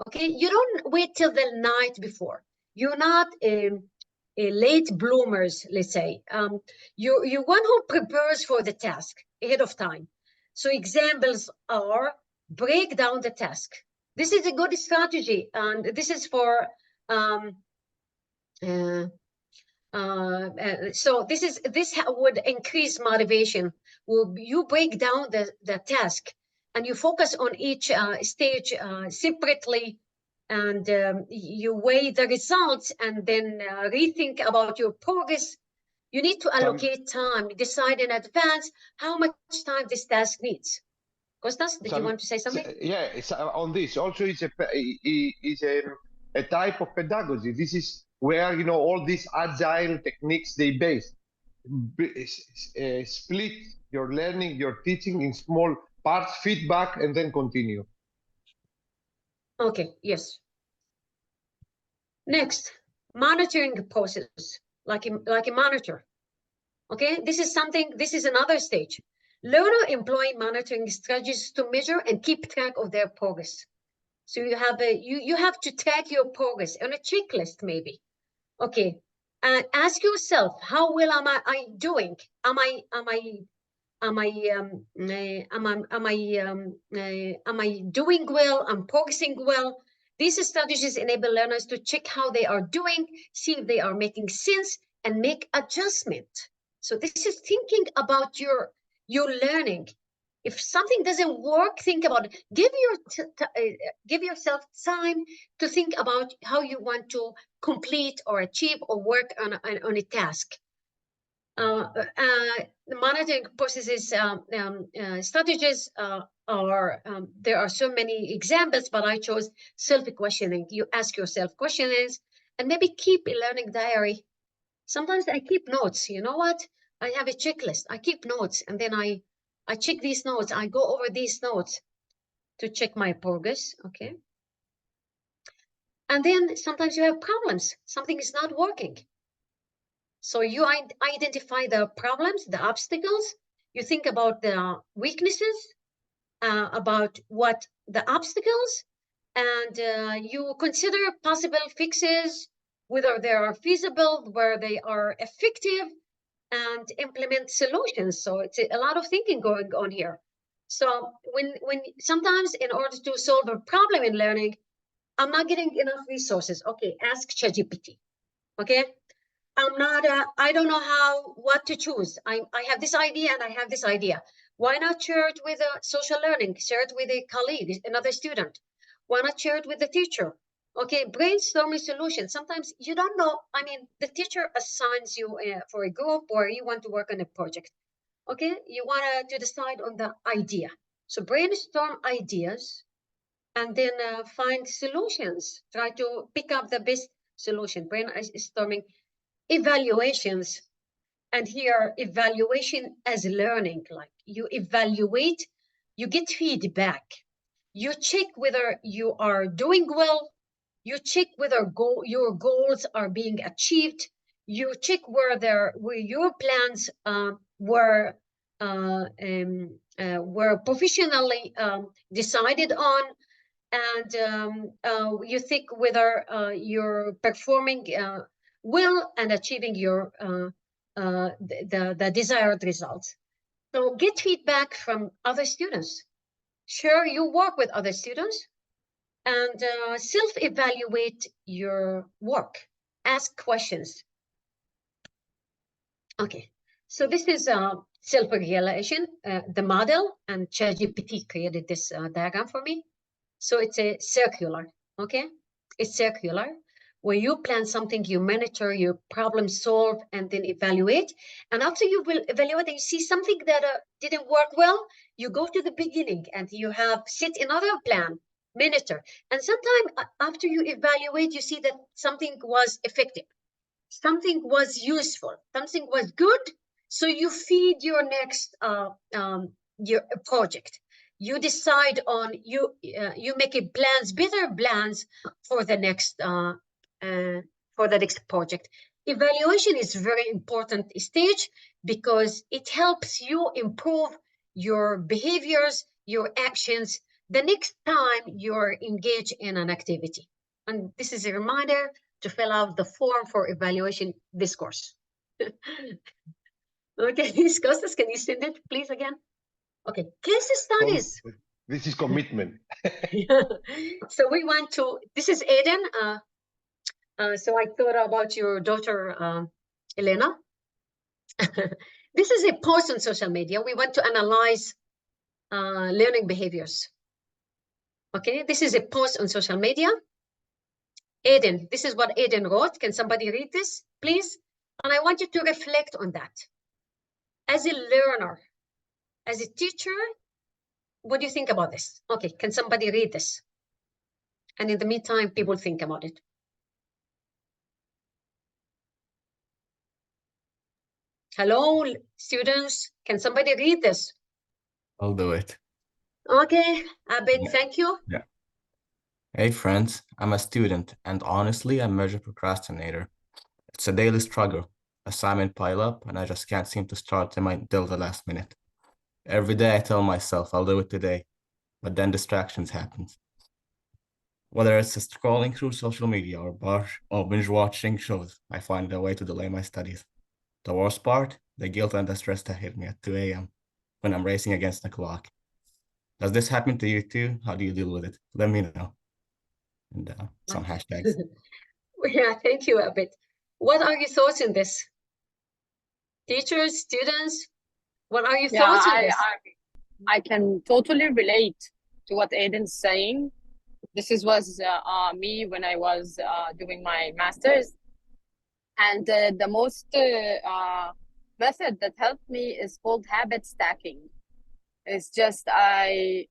Okay, you don't wait till the night before. You're not late bloomers, let's say. You're one who prepares for the task ahead of time. So examples are break down the task. This is a good strategy, and this is for so this would increase motivation. You break down the task and you focus on each stage separately, and you weigh the results and then rethink about your progress. You need to allocate time, decide in advance how much time this task needs. Kostas, did you want to say something? Yeah, it's, on this also it's a type of pedagogy. This is where, you know, all these agile techniques they base. Split your learning, your teaching in small parts, feedback, and then continue. Okay, yes. Next, monitoring process, like a monitor. Okay, this is another stage. Learner employ monitoring strategies to measure and keep track of their progress. So you have you have to track your progress on a checklist, maybe. Okay, and ask yourself, how well am I doing? Am I doing well? I'm progressing well. These strategies enable learners to check how they are doing, see if they are making sense, and make adjustment. So this is thinking about your learning. If something doesn't work, think about it. Give yourself time to think about how you want to complete or achieve or work on a task. The monitoring processes strategies are there are so many examples, but I chose self-questioning. You ask yourself questions and maybe keep a learning diary. Sometimes I keep notes. You know what? I have a checklist. I keep notes, and then I check these notes. I go over these notes to check my progress. Okay. And then sometimes you have problems. Something is not working. So you identify the problems, the obstacles. You think about the weaknesses, about what the obstacles, and you consider possible fixes, whether they are feasible, where they are effective, and implement solutions. So it's a lot of thinking going on here. So when sometimes in order to solve a problem in learning, I'm not getting enough resources. Okay, ask ChatGPT. Okay. I don't know what to choose. I have this idea and I have this idea. Why not share it with social learning? Share it with a colleague, another student. Why not share it with the teacher? Okay, brainstorming solutions. Sometimes you don't know. I mean, the teacher assigns you for a group or you want to work on a project. Okay, you want to decide on the idea. So brainstorm ideas and then find solutions. Try to pick up the best solution. Brainstorming. Evaluations, and here evaluation as learning, like you evaluate, you get feedback, you check whether you are doing well, you check whether your goals are being achieved, you check where your plans were professionally decided on, and you think whether you're performing well and achieving your the desired results. So get feedback from other students. Share your work with other students, and self-evaluate your work. Ask questions. Okay, so this is self-regulation, the model, and ChatGPT created this diagram for me. So it's a circular, okay? It's circular. Where you plan something, you monitor, you problem solve, and then evaluate. And after you will evaluate and you see something that didn't work well, you go to the beginning and you have set another plan, monitor. And sometimes after you evaluate, you see that something was effective, something was useful, something was good. So you feed your next your project. You decide on you make a plans, better plans for the next project. Evaluation is very important stage because it helps you improve your behaviors, your actions the next time you're engaged in an activity. And this is a reminder to fill out the form for evaluation this course. Okay, Costas, can you send it please again? Okay, case studies. This is commitment. So we want to, this is Aiden. So I thought about your daughter, Elena. This is a post on social media. We want to analyze learning behaviors. Okay, this is a post on social media. Aiden, this is what Aiden wrote. Can somebody read this, please? And I want you to reflect on that. As a learner, as a teacher, what do you think about this? Okay, can somebody read this? And in the meantime, people think about it. Hello, students. Can somebody read this? I'll do it. Okay, Abid, Yeah. thank you. Yeah. Hey friends, I'm a student and honestly, I'm a major procrastinator. It's a daily struggle. Assignment pile up and I just can't seem to start them until the last minute. Every day I tell myself I'll do it today, but then distractions happen. Whether it's just scrolling through social media or binge watching shows, I find a way to delay my studies. The worst part, the guilt and the stress that hit me at 2 a.m. when I'm racing against the clock. Does this happen to you too? How do you deal with it? Let me know. And some hashtags. Yeah, thank you, Abid. What are your thoughts on this? Teachers, students, what are your thoughts on this? I can totally relate to what Aiden's saying. Was me when I was doing my master's. And the most method that helped me is called habit stacking. It's just I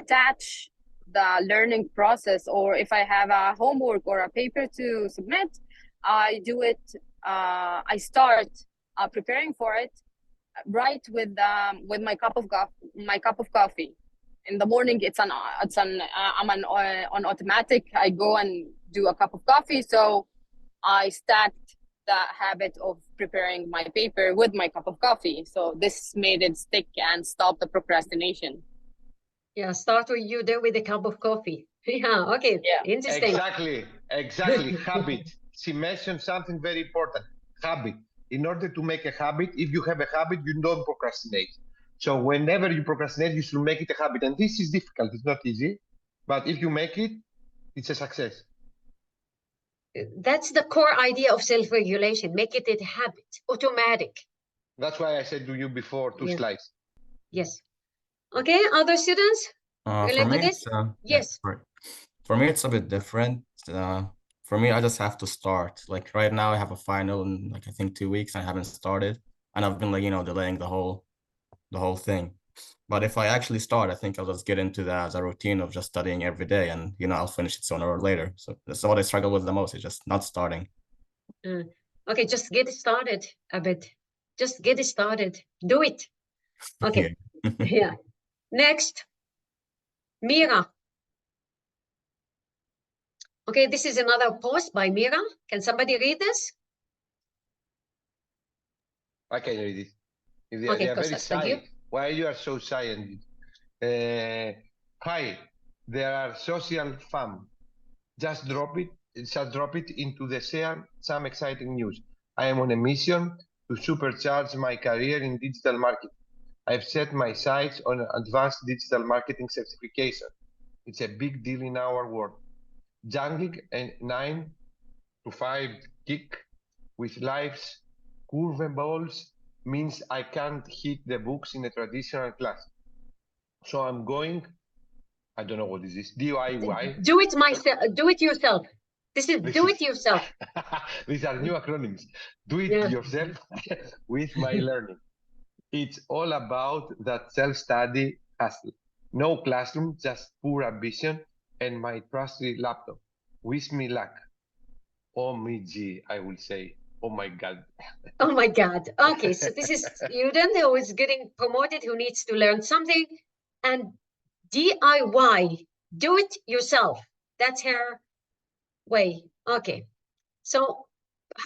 attach the learning process, or if I have a homework or a paper to submit, I do it. I start preparing for it right with my cup of coffee. In the morning, I'm on automatic. I go and do a cup of coffee. So I stacked the habit of preparing my paper with my cup of coffee. So this made it stick and stop the procrastination. Yeah, start with you there with a cup of coffee. Yeah, okay, yeah. Interesting. Exactly, habit. She mentioned something very important, habit. In order to make a habit, if you have a habit, you don't procrastinate. So whenever you procrastinate, you should make it a habit. And this is difficult, it's not easy. But if you make it, it's a success. That's the core idea of self-regulation. Make it a habit, automatic. That's why I said to you before, two slides. Yes. Okay, other students? For me, this? Yes. For me, it's a bit different. For me, I just have to start. Like right now, I have a final in like I think 2 weeks. I haven't started, and I've been like delaying the whole thing. But if I actually start, I think I'll just get into the routine of just studying every day, and I'll finish it sooner or later. So that's what I struggle with the most, is just not starting. Okay, just get started a bit. Just get started. Do it. Okay. Yeah. Next, Mira. Okay, this is another post by Mira. Can somebody read this? I can read it. They Okay, are very thank you. shy. Why you are so shy? Hi, there are social fam. Just drop it into the share some exciting news. I am on a mission to supercharge my career in digital marketing. I've set my sights on advanced digital marketing certification. It's a big deal in our world. Juggling a 9 to 5 gig with life's curveballs means I can't hit the books in a traditional class. So I'm going, I don't know what is this, DIY. Do it myself. Do it yourself. Do it yourself. These are new acronyms. Do it yourself with my learning. It's all about that self-study hustle. No classroom, just pure ambition and my trusty laptop. Wish me luck. Oh me gee, I will say. Oh my God. Oh my God. Okay, so this is student who is getting promoted, who needs to learn something, and DIY, do it yourself. That's her way. Okay. So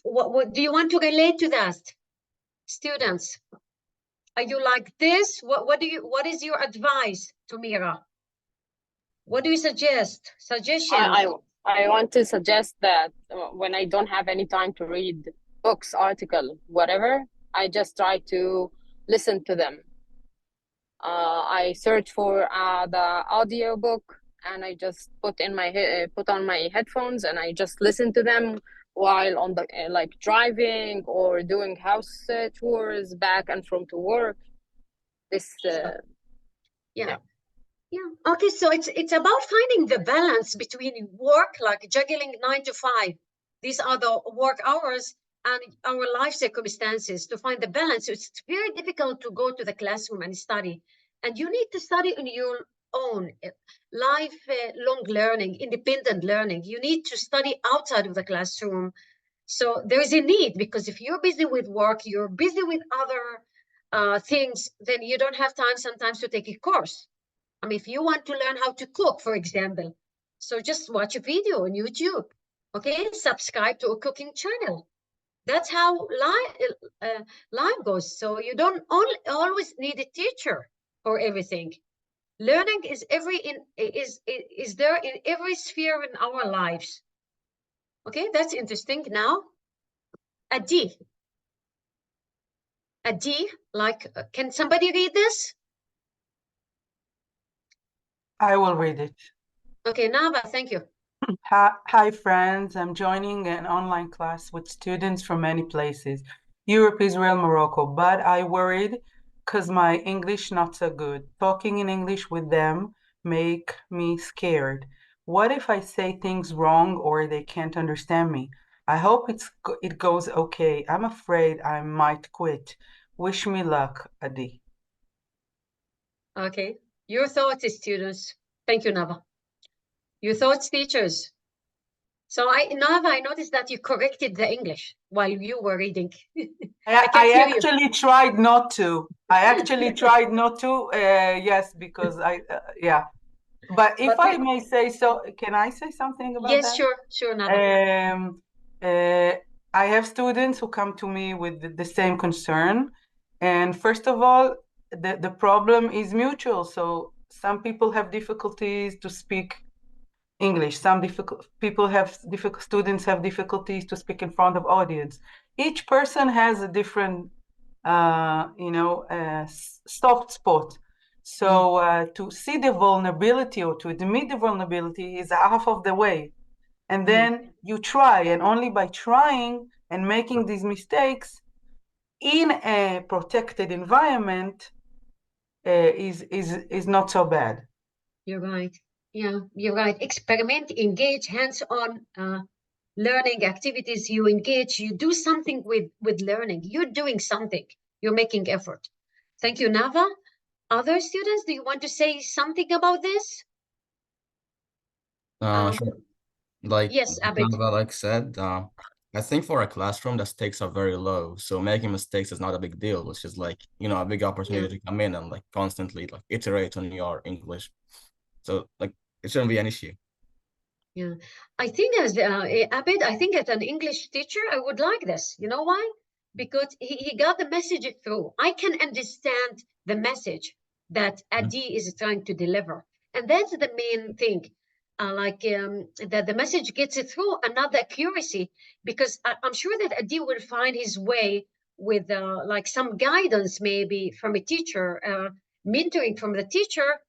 what do you want to relate to that, students? Are you like this? What is your advice to Mira? What do you suggest? Suggestions? I want to suggest that when I don't have any time to read books, article, whatever, I just try to listen to them. I search for the audio book, and I just put on my headphones, and I just listen to them while on the like driving or doing house chores back and from to work. Yeah. Okay, so it's about finding the balance between work, like juggling 9 to 5. These are the work hours, and our life circumstances, to find the balance. So it's very difficult to go to the classroom and study. And you need to study on your own, lifelong learning, independent learning. You need to study outside of the classroom. So there is a need, because if you're busy with work, you're busy with other things, then you don't have time sometimes to take a course. I mean, if you want to learn how to cook, for example, so just watch a video on YouTube, okay? Subscribe to a cooking channel. That's how life goes. So you don't always need a teacher for everything. Learning is there in every sphere in our lives. Okay, that's interesting. Now, a D, like, can somebody read this? I will read it. Okay, Nava, thank you. Hi, friends. I'm joining an online class with students from many places, Europe, Israel, Morocco, but I worried because my English not so good. Talking in English with them make me scared. What if I say things wrong or they can't understand me? I hope it goes okay. I'm afraid I might quit. Wish me luck, Adi. Okay, your thoughts, students. Thank you, Nava. Your thoughts, teachers. So Nava, I noticed that you corrected the English while you were reading. I actually tried not to. Yes, because yeah. But if I may say so, can I say something about that? Yes, sure, Nava. I have students who come to me with the same concern. And first of all, the problem is mutual. So some people have difficulties to speak English. Students have difficulties to speak in front of audience. Each person has a different, soft spot. So to see the vulnerability or to admit the vulnerability is half of the way. And then you try, and only by trying and making these mistakes in a protected environment is not so bad. You're right. Yeah, you're right. Experiment, engage, hands-on learning activities. You engage, you do something with learning. You're doing something. You're making effort. Thank you, Nava. Other students, do you want to say something about this? Sure. Like yes, Abid. Like said, I think for a classroom, the stakes are very low. So making mistakes is not a big deal, which is like, a big opportunity to come in and like constantly like iterate on your English. So like it shouldn't be an issue. Yeah, I think as Abid, I think as an English teacher, I would like this. You know why? Because he got the message through. I can understand the message that Adi is trying to deliver. And that's the main thing. That the message gets it through, another accuracy, because I'm sure that Adi will find his way with like some guidance maybe from a teacher, mentoring from the teacher,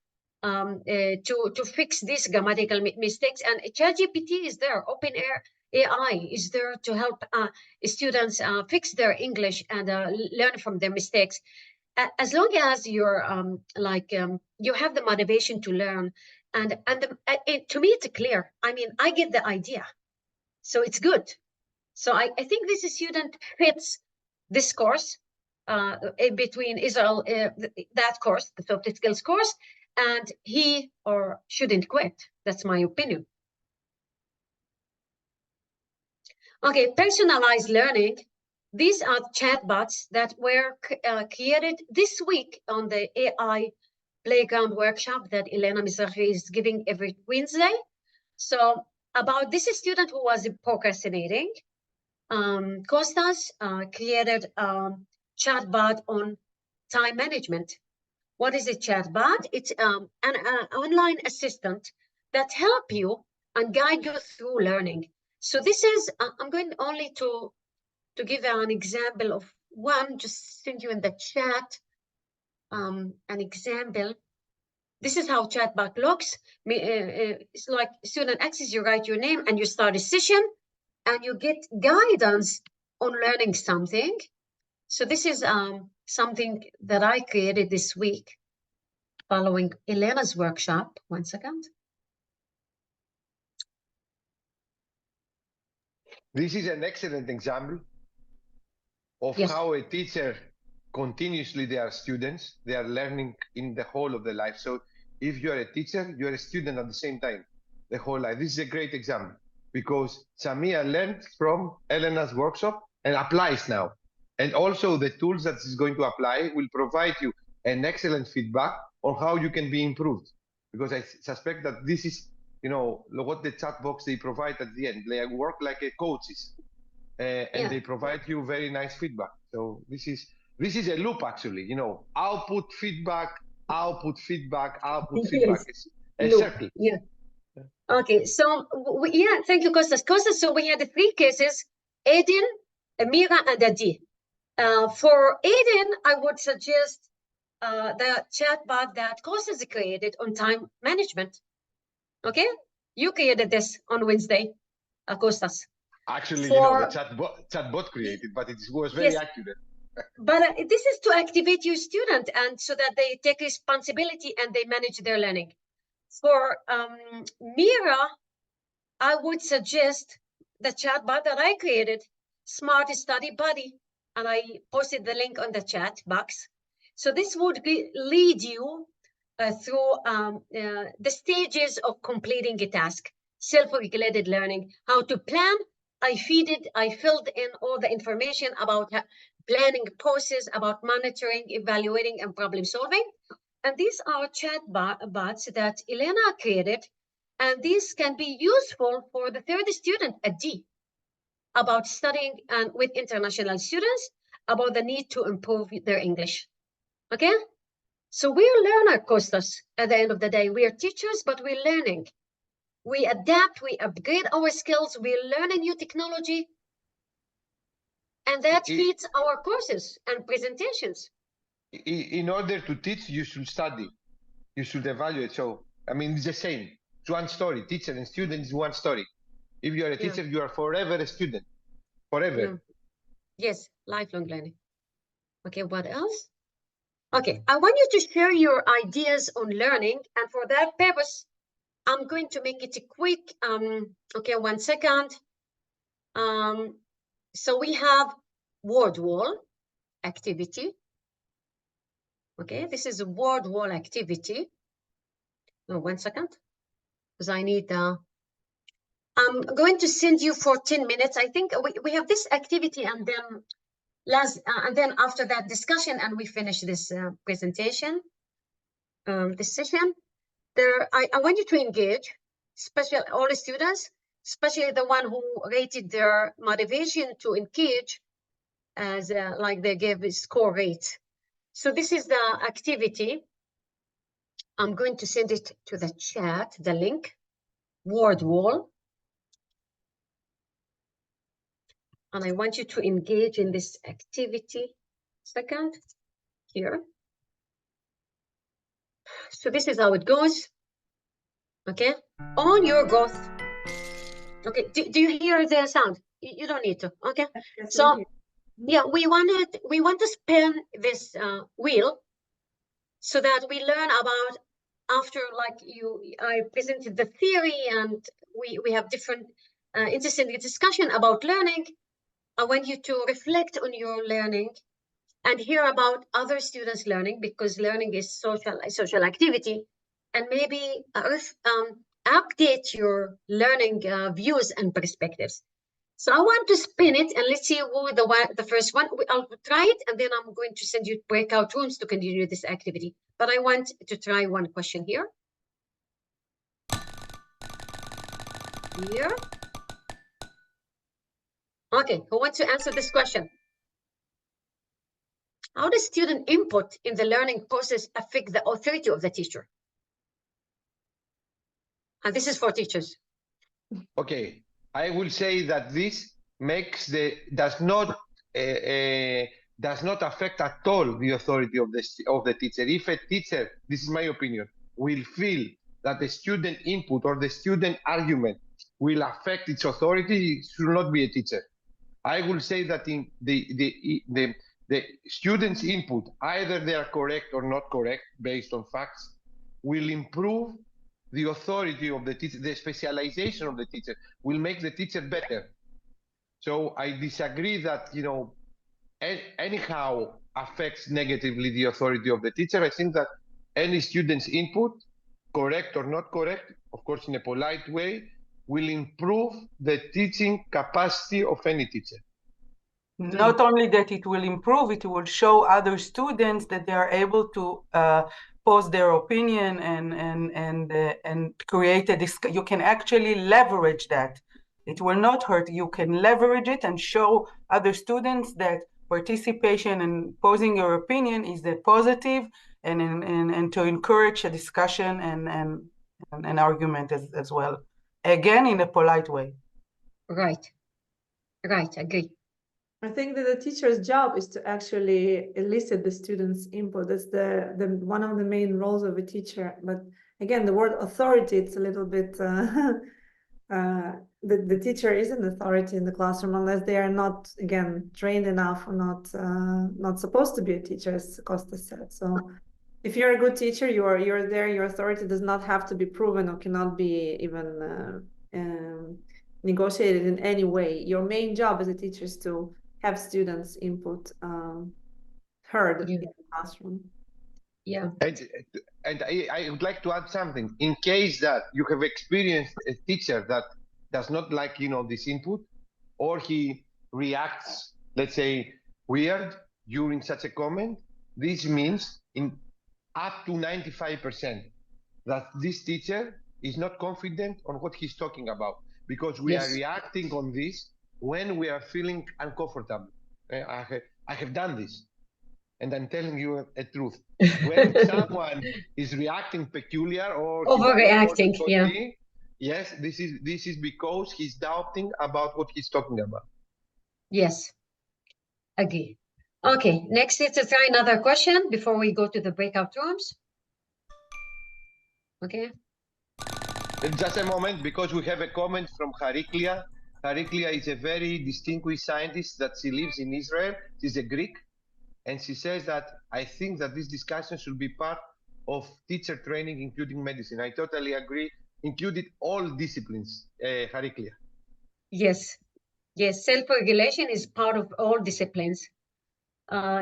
to fix these grammatical mistakes. And ChatGPT is there, OpenAI AI is there to help students fix their English and learn from their mistakes. As long as you're you have the motivation to learn, and to me it's clear. I mean, I get the idea, so it's good. So I think this student fits this course between Israel, that course, the soft skills course, and he or shouldn't quit. That's my opinion. Okay, personalized learning. These are chatbots that were created this week on the AI Playground workshop that Elena Mizrahi is giving every Wednesday. So about this student who was procrastinating, Costas created a chatbot on time management. What is a chatbot? It's an online assistant that help you and guide you through learning. So this is, I'm going only to give an example of one, just send you in the chat an example. This is how chatbot looks. It's like student access, you write your name and you start a session and you get guidance on learning something. So this is something that I created this week following Elena's workshop. 1 second. This is an excellent example of how a teacher continuously, they are students, they are learning in the whole of their life. So if you are a teacher, you are a student at the same time, the whole life. This is a great example because Samia learned from Elena's workshop and applies now. And also the tools that she's going to apply will provide you an excellent feedback on how you can be improved. Because I suspect that this is, what the chat box they provide at the end. They work like a coaches. and they provide you very nice feedback. So this is a loop actually, you know, output feedback, output feedback, output feedback. It's a circle. Yeah. Okay, so thank you, Kostas. Kostas, so we had the 3 cases, Aiden, Amira, and Adi. For Aiden, I would suggest the chatbot that Kostas created on time management. Okay, you created this on Wednesday, Kostas. Actually, you know, the chatbot created, but it was very accurate. But this is to activate your student and so that they take responsibility and they manage their learning. For Mira, I would suggest the chatbot that I created, Smart Study Buddy, and I posted the link on the chat box. So this would lead you through the stages of completing a task, self-regulated learning, how to plan. I filled in all the information about planning process, about monitoring, evaluating, and problem solving. And these are chat bots that Elena created. And these can be useful for the 3rd student at D about studying and with international students about the need to improve their English. Okay? So we're learners, Kostas, at the end of the day. We are teachers, but we're learning. We adapt, we upgrade our skills, we're learning new technology. And that feeds our courses and presentations. In order to teach, you should study. You should evaluate. So, I mean, it's the same. It's one story. Teacher and student is one story. If you are a teacher, you are forever a student. Forever. Yes, lifelong learning. Okay, what else? Okay, I want you to share your ideas on learning. And for that purpose, I'm going to make it a quick, okay, 1 second. So we have word wall activity. Okay, this is a word wall activity. No, 1 second, because I need, I'm going to send you for 10 minutes. I think we have this activity and then after that discussion and we finish this presentation, this session. I want you to engage, especially all the students, especially the one who rated their motivation to engage as like they gave a score rate. So this is the activity. I'm going to send it to the chat, the link, word wall. And I want you to engage in this activity. Second, here. So this is how it goes. Okay, on your growth. Okay, do you hear the sound? You don't need to. Okay, so yeah, we want to spin this wheel so that we learn about after I presented the theory and we have different interesting discussion about learning. I want you to reflect on your learning and hear about other students' learning, because learning is social activity, and maybe update your learning views and perspectives. So I want to spin it and let's see who the first one. I'll try it and then I'm going to send you breakout rooms to continue this activity. But I want to try one question here. Here. Okay, who wants to answer this question? How does student input in the learning process affect the authority of the teacher? And this is for teachers. Okay, I will say that this does not affect at all the authority of the teacher. If a teacher, this is my opinion, will feel that the student input or the student argument will affect its authority, it should not be a teacher. I will say that in the students' input, either they are correct or not correct based on facts, will improve the authority of the teacher. The specialization of the teacher will make the teacher better. So I disagree that, you know, anyhow affects negatively the authority of the teacher. I think that any student's input, correct or not correct, of course in a polite way, will improve the teaching capacity of any teacher. Not only that it will improve, it will show other students that they are able to post their opinion and create a discussion. You can actually leverage that It will not hurt. You can leverage it and show other students that participation and posing your opinion is a positive, and to encourage a discussion and an argument as well. Again, in a polite way. Right. Right, agree. I think that the teacher's job is to actually elicit the students' input. That's the one of the main roles of a teacher. But again, the word authority, it's a little bit the teacher is an authority in the classroom unless they are not, again, trained enough or not supposed to be a teacher, as Costa said. So if you're a good teacher, you're there, your authority does not have to be proven or cannot be even negotiated in any way. Your main job as a teacher is to have students' input heard in the classroom. Yeah. And I would like to add something. In case that you have experienced a teacher that does not like, this input, or he reacts, let's say, weird during such a comment, this means in up to 95% that this teacher is not confident on what he's talking about, because we are reacting on this when we are feeling uncomfortable. I have done this, and I'm telling you a truth. When someone is reacting peculiar or overreacting, yes, this is because he's doubting about what he's talking about. Yes, agree. Okay, next is to try another question before we go to the breakout rooms. Okay. Just a moment, because we have a comment from Hariklia. Hariklia is a very distinguished scientist that she lives in Israel. She's a Greek. And she says that I think that this discussion should be part of teacher training, including medicine. I totally agree. Included all disciplines, Hariklia. Yes, yes. Self-regulation is part of all disciplines.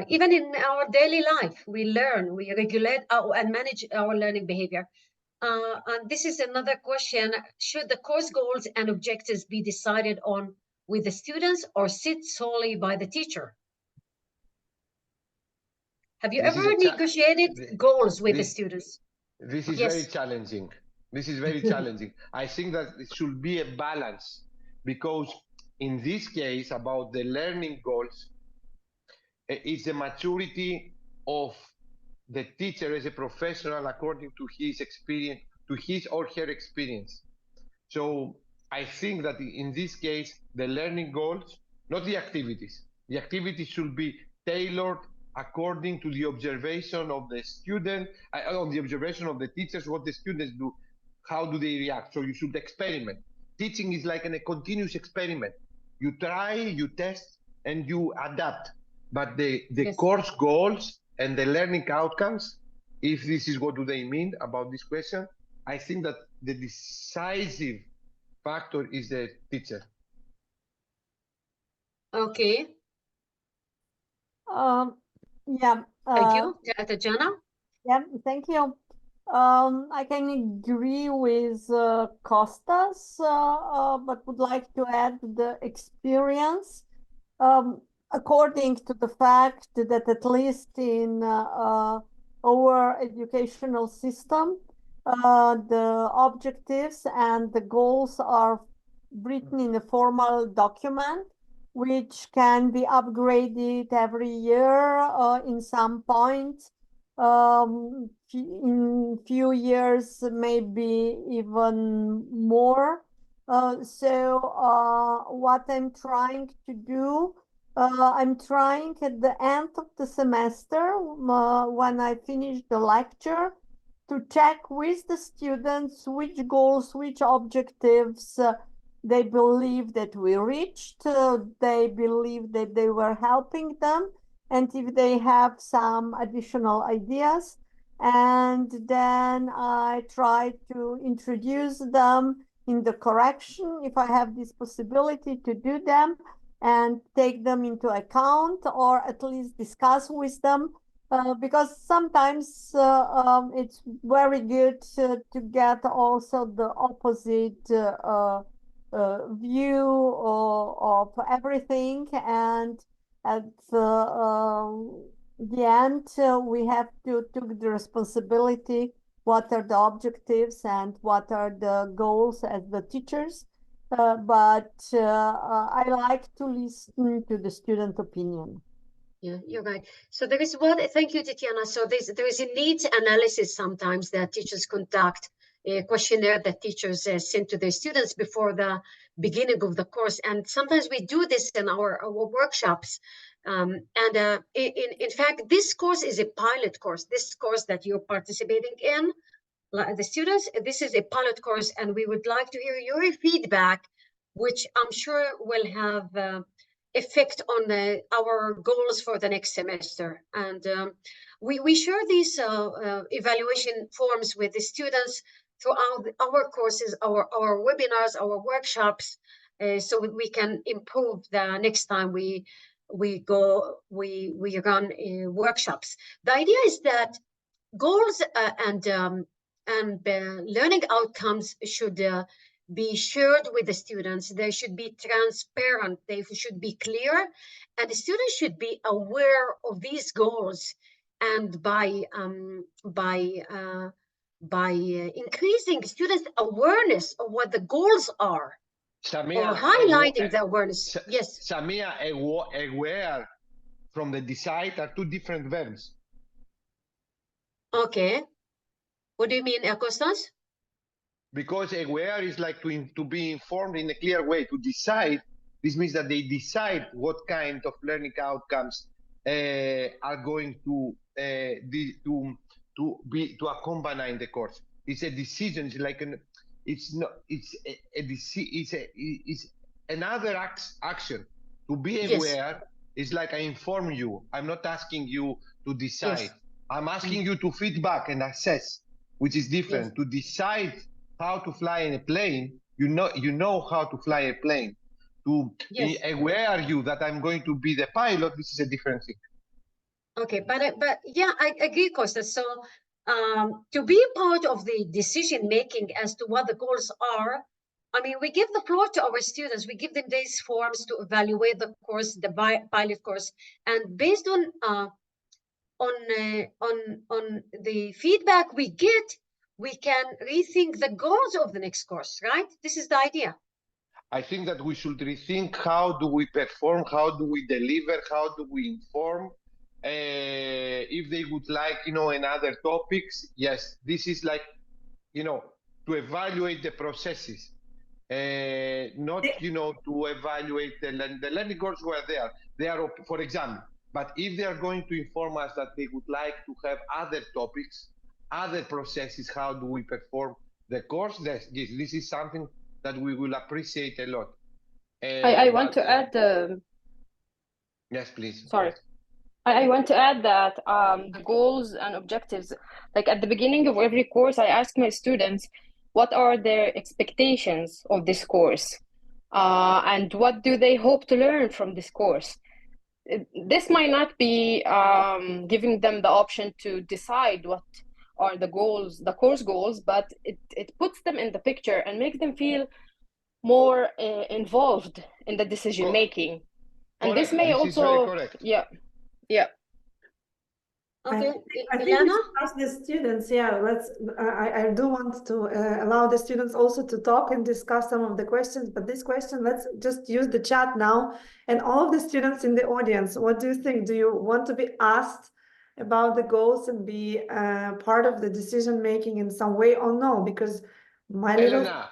Even in our daily life, we learn, we regulate and manage our learning behavior. And this is another question. Should the course goals and objectives be decided on with the students or sit solely by the teacher? Have you ever negotiated goals with the students? This is very challenging. This is very challenging. I think that it should be a balance, because in this case, about the learning goals, it's the maturity of the teacher as a professional according to his experience, to his or her experience. So I think that in this case, the learning goals, not the activities should be tailored according to the observation of the student, on the observation of the teachers, what the students do, how do they react. So you should experiment. Teaching is like a continuous experiment. You try, you test, and you adapt. But the course goals and the learning outcomes, if this is what do they mean about this question, I think that the decisive factor is the teacher. Okay. Yeah. Thank you, Tatjana. Yeah, thank you. I can agree with Costas, but would like to add the experience. According to the fact that at least in our educational system, the objectives and the goals are written in a formal document, which can be upgraded every year in some point. In few years, maybe even more. So what I'm trying to do, I'm trying at the end of the semester, when I finish the lecture, to check with the students which goals, which objectives they believe that we reached, they believe that they were helping them, and if they have some additional ideas. And then I try to introduce them in the correction if I have this possibility to do them, and take them into account, or at least discuss with them, because sometimes it's very good to get also the opposite view of everything. And at the end, we have to take the responsibility, what are the objectives and what are the goals as the teachers. but I like to listen to the student opinion. Yeah, you're right. So there is one, thank you, Tatiana. So there is a needs analysis sometimes that teachers conduct, a questionnaire that teachers send to their students before the beginning of the course. And sometimes we do this in our workshops. In fact, this course is a pilot course. This course that you're participating in, the students, this is a pilot course, and we would like to hear your feedback, which I'm sure will have effect on our goals for the next semester. And we share these evaluation forms with the students throughout our courses, our webinars, our workshops, so we can improve the next time we run workshops. The idea is that goals and learning outcomes should be shared with the students. They should be transparent. They should be clear, and the students should be aware of these goals. And by increasing students' awareness of what the goals are, Samia, or highlighting the awareness. Yes. Samia, aware from the decide are two different verbs. Okay. What do you mean, Constance? Because aware is like to be informed in a clear way, to decide. This means that they decide what kind of learning outcomes are going to accompany the course. It's a decision. It's like it's another action. To be aware is like I inform you. I'm not asking you to decide. Yes. I'm asking you to feedback and assess, which is different. Yes. To decide how to fly in a plane, you know how to fly a plane. To be aware you that I'm going to be the pilot, this is a different thing. Okay, but yeah, I agree, Costa. So to be part of the decision making as to what the goals are, I mean, we give the floor to our students. We give them these forms to evaluate the course, the pilot course, and based on the feedback we get, we can rethink the goals of the next course, right? This is the idea. I think that we should rethink how do we perform, how do we deliver, how do we inform. If they would like, another topics, yes, this is like, to evaluate the processes. Not, to evaluate the learning goals were there. They are, for example, but if they are going to inform us that they would like to have other topics, other processes, how do we perform the course, this is something that we will appreciate a lot. I want to add... yes, please. Sorry. I want to add that the goals and objectives, like at the beginning of every course, I ask my students, what are their expectations of this course? And what do they hope to learn from this course? This might not be giving them the option to decide what are the goals, the course goals, but it puts them in the picture and makes them feel more involved in the decision making. And correct. This may this also, is very correct. yeah. Okay, I think we should ask the students. Yeah, I do want to allow the students also to talk and discuss some of the questions. But this question, let's just use the chat now. And all of the students in the audience, what do you think? Do you want to be asked about the goals and be part of the decision making in some way or no? Because my Elena,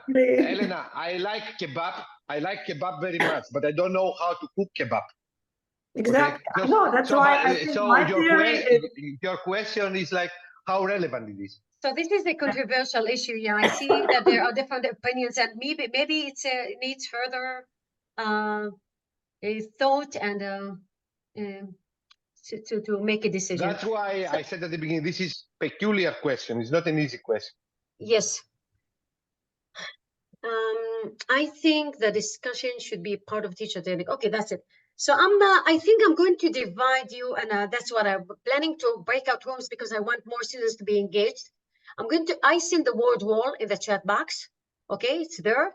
I like kebab. I like kebab very much, but I don't know how to cook kebab. Exactly. Okay? No, that's why I think my theory your question is like how relevant it is. So this is a controversial issue. Yeah, I see that there are different opinions, and maybe it needs further thought and to make a decision. That's why I said at the beginning, this is peculiar question. It's not an easy question. Yes. I think the discussion should be part of teacher training. Okay, that's it. So I think I'm going to divide you, and that's what I'm planning to break out rooms because I want more students to be engaged. I send the word wall in the chat box. Okay, it's there.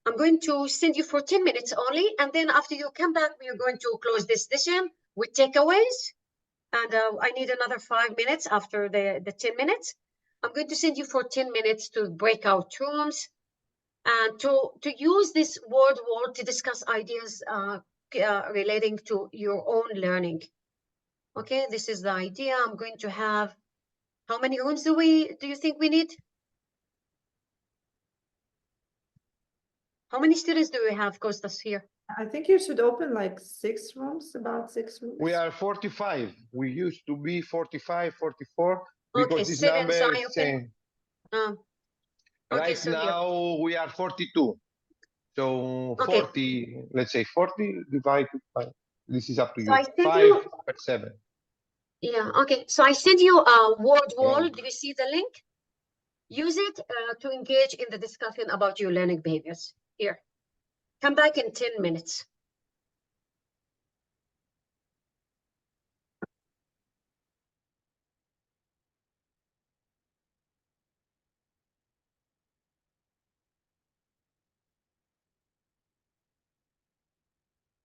I'm going to send you for 10 minutes only. And then after you come back, we are going to close this session with takeaways. And I need another 5 minutes after the 10 minutes. I'm going to send you for 10 minutes to break out rooms. and to use this word wall to discuss ideas relating to your own learning. Okay, this is the idea. I'm going to have, how many rooms do you think we need? How many students do we have, Costas, here? I think you should open like 6 rooms, about 6 rooms. We are 45. We used to be 45, 44, because Okay, this 7, number so I is open. changed. Okay, Right so here. now we are 42. So Okay. 40, let's say 40 divided by, this is up to So you. I sent 5 you, per 7. yeah, okay. So I sent you a word wall. Wrong. Do you see the link? Use it to engage in the discussion about your learning behaviors. Here, come back in 10 minutes.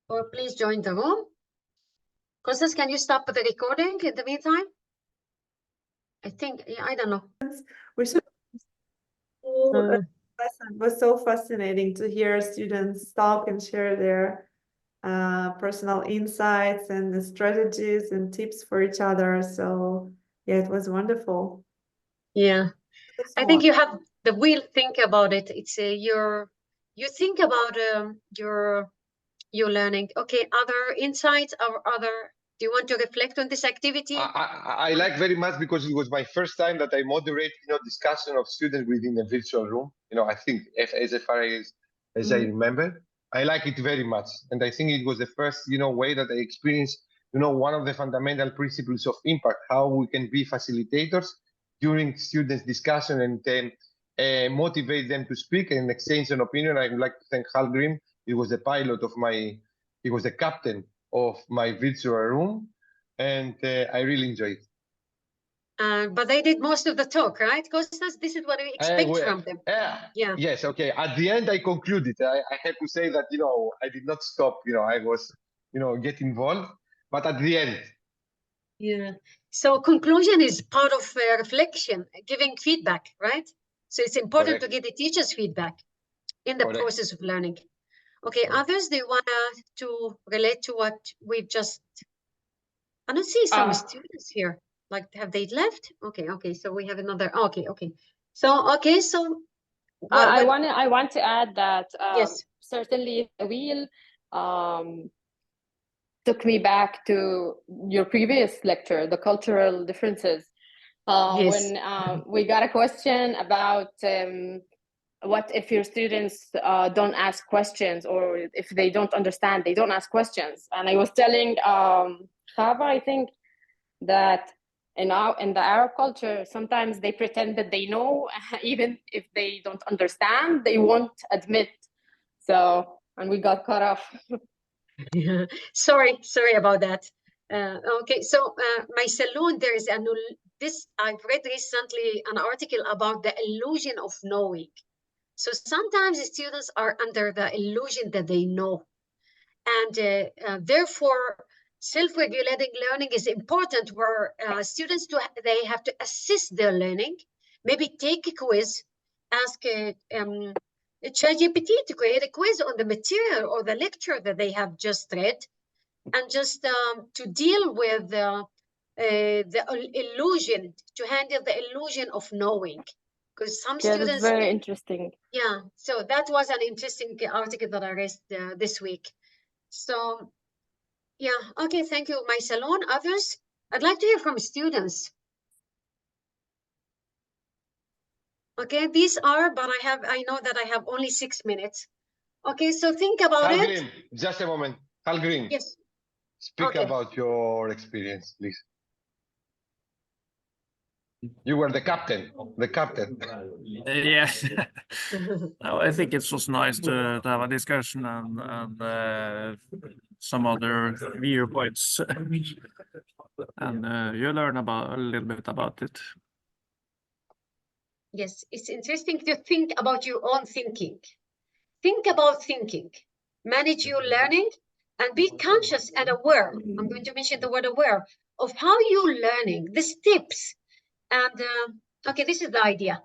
Or please join the room. Constance, can you stop the recording in the meantime? I think, yeah, I don't know. We should. It was so fascinating to hear students talk and share their personal insights and the strategies and tips for each other. So yeah, it was wonderful. Yeah, Thanks I so think much. you have the will. Think about it. It's you think about your learning. Okay, other insights or other. Do you want to reflect on this activity? I like very much because it was my first time that I moderate, discussion of students within a virtual room. I think as far as I remember, I like it very much, and I think it was the first, way that I experienced, one of the fundamental principles of impact, how we can be facilitators during students' discussion and then motivate them to speak and exchange an opinion. I would like to thank Hal Grimm. He was the pilot of he was the captain of my virtual room. And I really enjoyed it. But they did most of the talk, right, Costas? This is what we expect from them. Yeah. Yes. Okay. At the end, I concluded. I have to say that I did not stop. I was get involved, but at the end. Yeah. So conclusion is part of reflection, giving feedback, right? So it's important to get the teacher's feedback in the process of learning. Okay. Others, do you want to relate to what we've just? I don't see some students here. Like, have they left? Okay. So we have another. Okay. So I want to add that yes, certainly the wheel took me back to your previous lecture, the cultural differences. Yes. When we got a question about what if your students don't ask questions, or if they don't understand, they don't ask questions. And I was telling Chava, I think, that in the Arab culture, sometimes they pretend that they know, even if they don't understand, they won't admit. So, and we got cut off. Sorry about that. Okay, so my saloon, there is I've read recently an article about the illusion of knowing. So sometimes students are under the illusion that they know, and therefore self-regulating learning is important, where students they have to assist their learning, maybe take a quiz, ask ChatGPT to create a quiz on the material or the lecture that they have just read, and just to deal with the illusion, to handle the illusion of knowing, because some students. That's very interesting. Yeah, so that was an interesting article that I read this week. So, yeah, okay, thank you, my salon. Others, I'd like to hear from students. Okay, these are, but I know that I have only 6 minutes. Okay, so think about Hal it. Grimm, just a moment. Hal Grimm. Yes. Speak about your experience, please. You were the captain. Yes. I think it was nice to have a discussion and some other viewpoints, and you learn a little bit about it. Yes, it's interesting to think about your own thinking. Think about thinking, manage your learning, and be conscious and aware. I'm going to mention the word aware of how you're learning, the steps. And okay, this is the idea.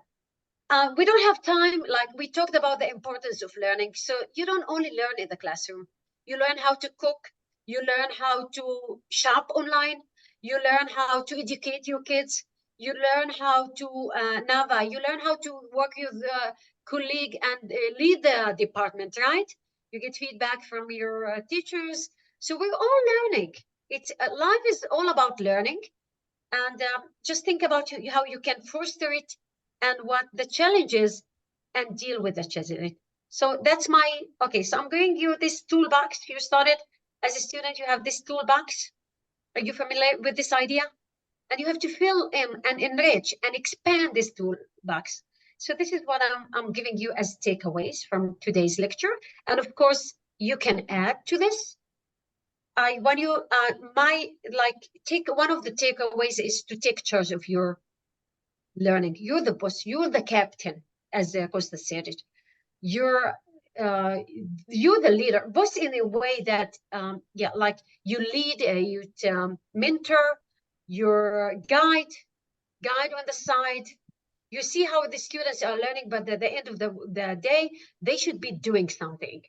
We don't have time, like we talked about the importance of learning. So you don't only learn in the classroom. You learn how to cook. You learn how to shop online. You learn how to educate your kids. You learn how to Nava. You learn how to work with a colleague and lead the department, right? You get feedback from your teachers. So we're all learning. It's life is all about learning, and just think about how you can foster it and what the challenge is and deal with the challenge. So that's my, okay, so I'm giving you this toolbox. You started as a student, you have this toolbox. Are you familiar with this idea? And you have to fill in and enrich and expand this toolbox. So this is what I'm giving you as takeaways from today's lecture. And of course, you can add to this. I want you, take one of the takeaways is to take charge of your learning. You're the boss, you're the captain, as Costa said it. You're the leader, boss in a way that, like you lead, you mentor, your guide on the side. You see how the students are learning, but at the end of the day, they should be doing something.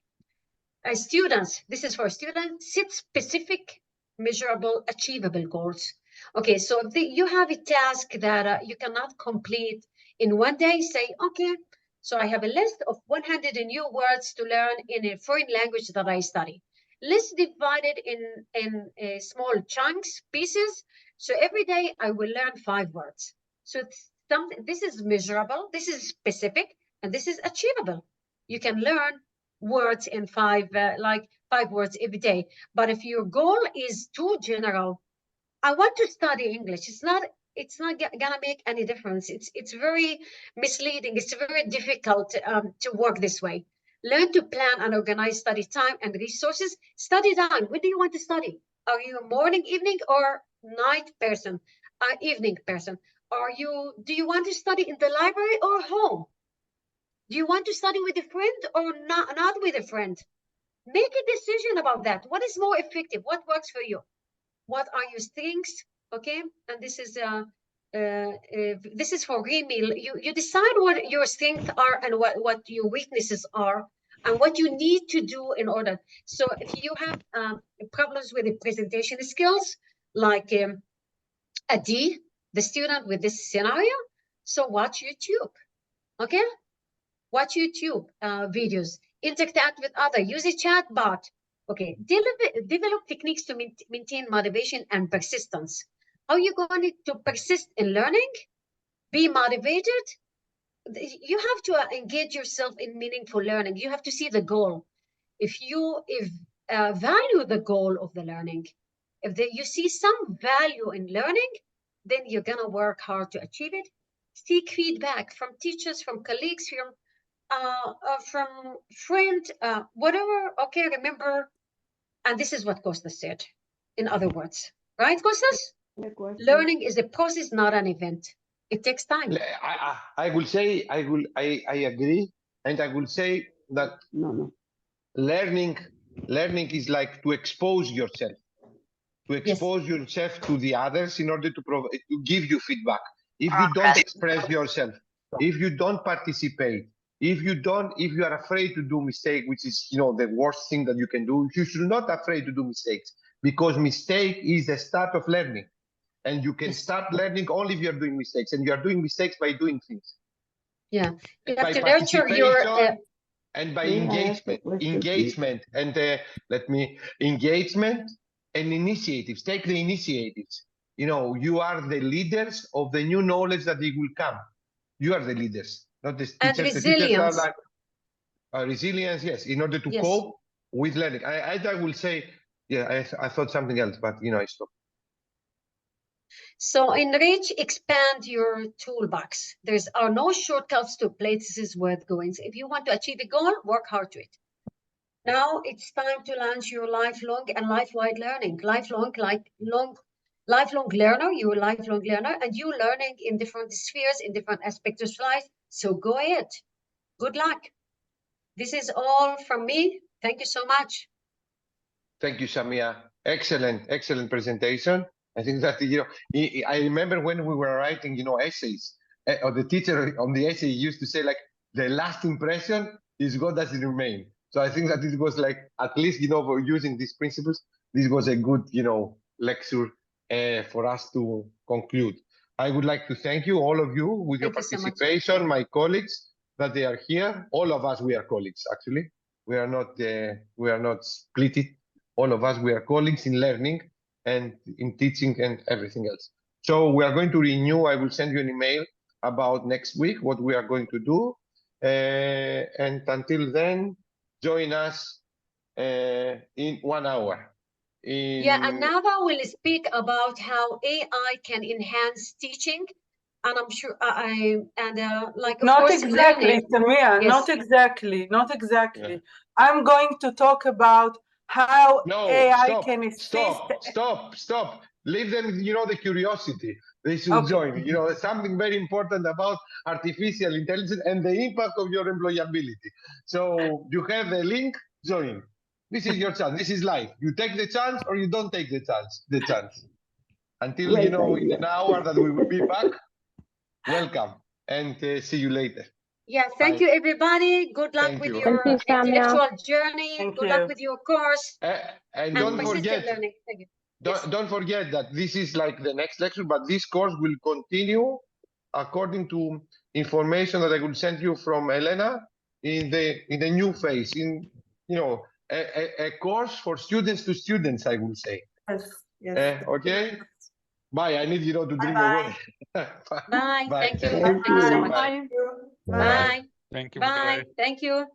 As students, this is for students, set specific, measurable, achievable goals. Okay, so if you have a task that you cannot complete in one day, say, okay, so I have a list of 100 new words to learn in a foreign language that I study. Let's divide it in small chunks, pieces. So every day I will learn 5 words. So this is measurable, this is specific, and this is achievable. You can learn words in 5 words every day. But if your goal is too general, I want to study English, it's not gonna make any difference. It's very misleading. It's very difficult to work this way. Learn to plan and organize study time and resources. Study time. When do you want to study? Are you a morning, evening, or night person? Evening person. Do you want to study in the library or home? Do you want to study with a friend or not with a friend? Make a decision about that. What is more effective? What works for you? What are your strengths? Okay, and this is for real. You decide what your strengths are and what your weaknesses are and what you need to do in order. So if you have problems with the presentation skills, like a D, the student with this scenario, so watch YouTube. Okay. Watch YouTube videos, interact with others, use a chat bot. Okay, develop techniques to maintain motivation and persistence. How are you going to persist in learning? Be motivated. You have to engage yourself in meaningful learning. You have to see the goal. If you value the goal of the learning, you see some value in learning, then you're gonna work hard to achieve it. Seek feedback from teachers, from colleagues, from friend, whatever. Okay, remember, and this is what Costa said. In other words, right, Costas? Learning is a process, not an event. It takes time. I will say, I agree, and I will say that learning is like to expose yourself, yourself to the others in order to give you feedback. If you don't express yourself, if you don't participate, if you are afraid to do mistake, which is the worst thing that you can do, you should not afraid to do mistakes, because mistake is the start of learning, and you can start learning only if you are doing mistakes, and you are doing mistakes by doing things. Yeah, you have by to nurture your and by engagement and initiatives. Take the initiatives. You are the leaders of the new knowledge that it will come. You are the leaders, not the teachers. And resilience. The teachers are like resilience, yes, in order to cope with learning. I will say, yeah, I thought something else, but I stopped. So enrich, expand your toolbox. There are no shortcuts to places worth going. So if you want to achieve a goal, work hard to it. Now it's time to launch your lifelong and lifelong learning. Lifelong learner, you're a lifelong learner, and you're learning in different spheres, in different aspects of life. So go ahead. Good luck. This is all from me. Thank you so much. Thank you, Samia. Excellent presentation. I think that I remember when we were writing essays, or the teacher on the essay used to say, like, the last impression is what does it remain. So I think that it was like, at least, you know, for using these principles, this was a good, you know, lecture for us to conclude. I would like to thank you, all of you, with your participation, my colleagues, that they are here. All of us, we are colleagues, actually. We are not split it. All of us, we are colleagues in learning and in teaching and everything else. So we are going to renew. I will send you an email about next week, what we are going to do. And until then, join us in 1 hour. Yeah, and now I will speak about how AI can enhance teaching, and I'm sure like, of Not course, exactly, learning. Samia, Yes. not exactly. Yeah. I'm going to talk about how AI can assist. Stop. Leave them, you know, the curiosity. They should join. You know, something very important about artificial intelligence and the impact of your employability. So you have the link, join. This is your chance. This is life. You take the chance or you don't take the chance. Until, Great you know, idea. in an hour that we will be back, welcome and see you later. Yeah, thank you, everybody. Good luck with your intellectual journey. Good luck with your course. And don't forget, learning. Thank you. Don't forget that this is like the next lecture, but this course will continue according to information that I will send you from Elena in the new phase, in, you know, a course for students to students, I will say. Yes. Okay. Bye. I need, you know, to drink the water. Bye. Thank you. Thank Thank you so much. Bye. Bye. Thank you. Bye. Thank you.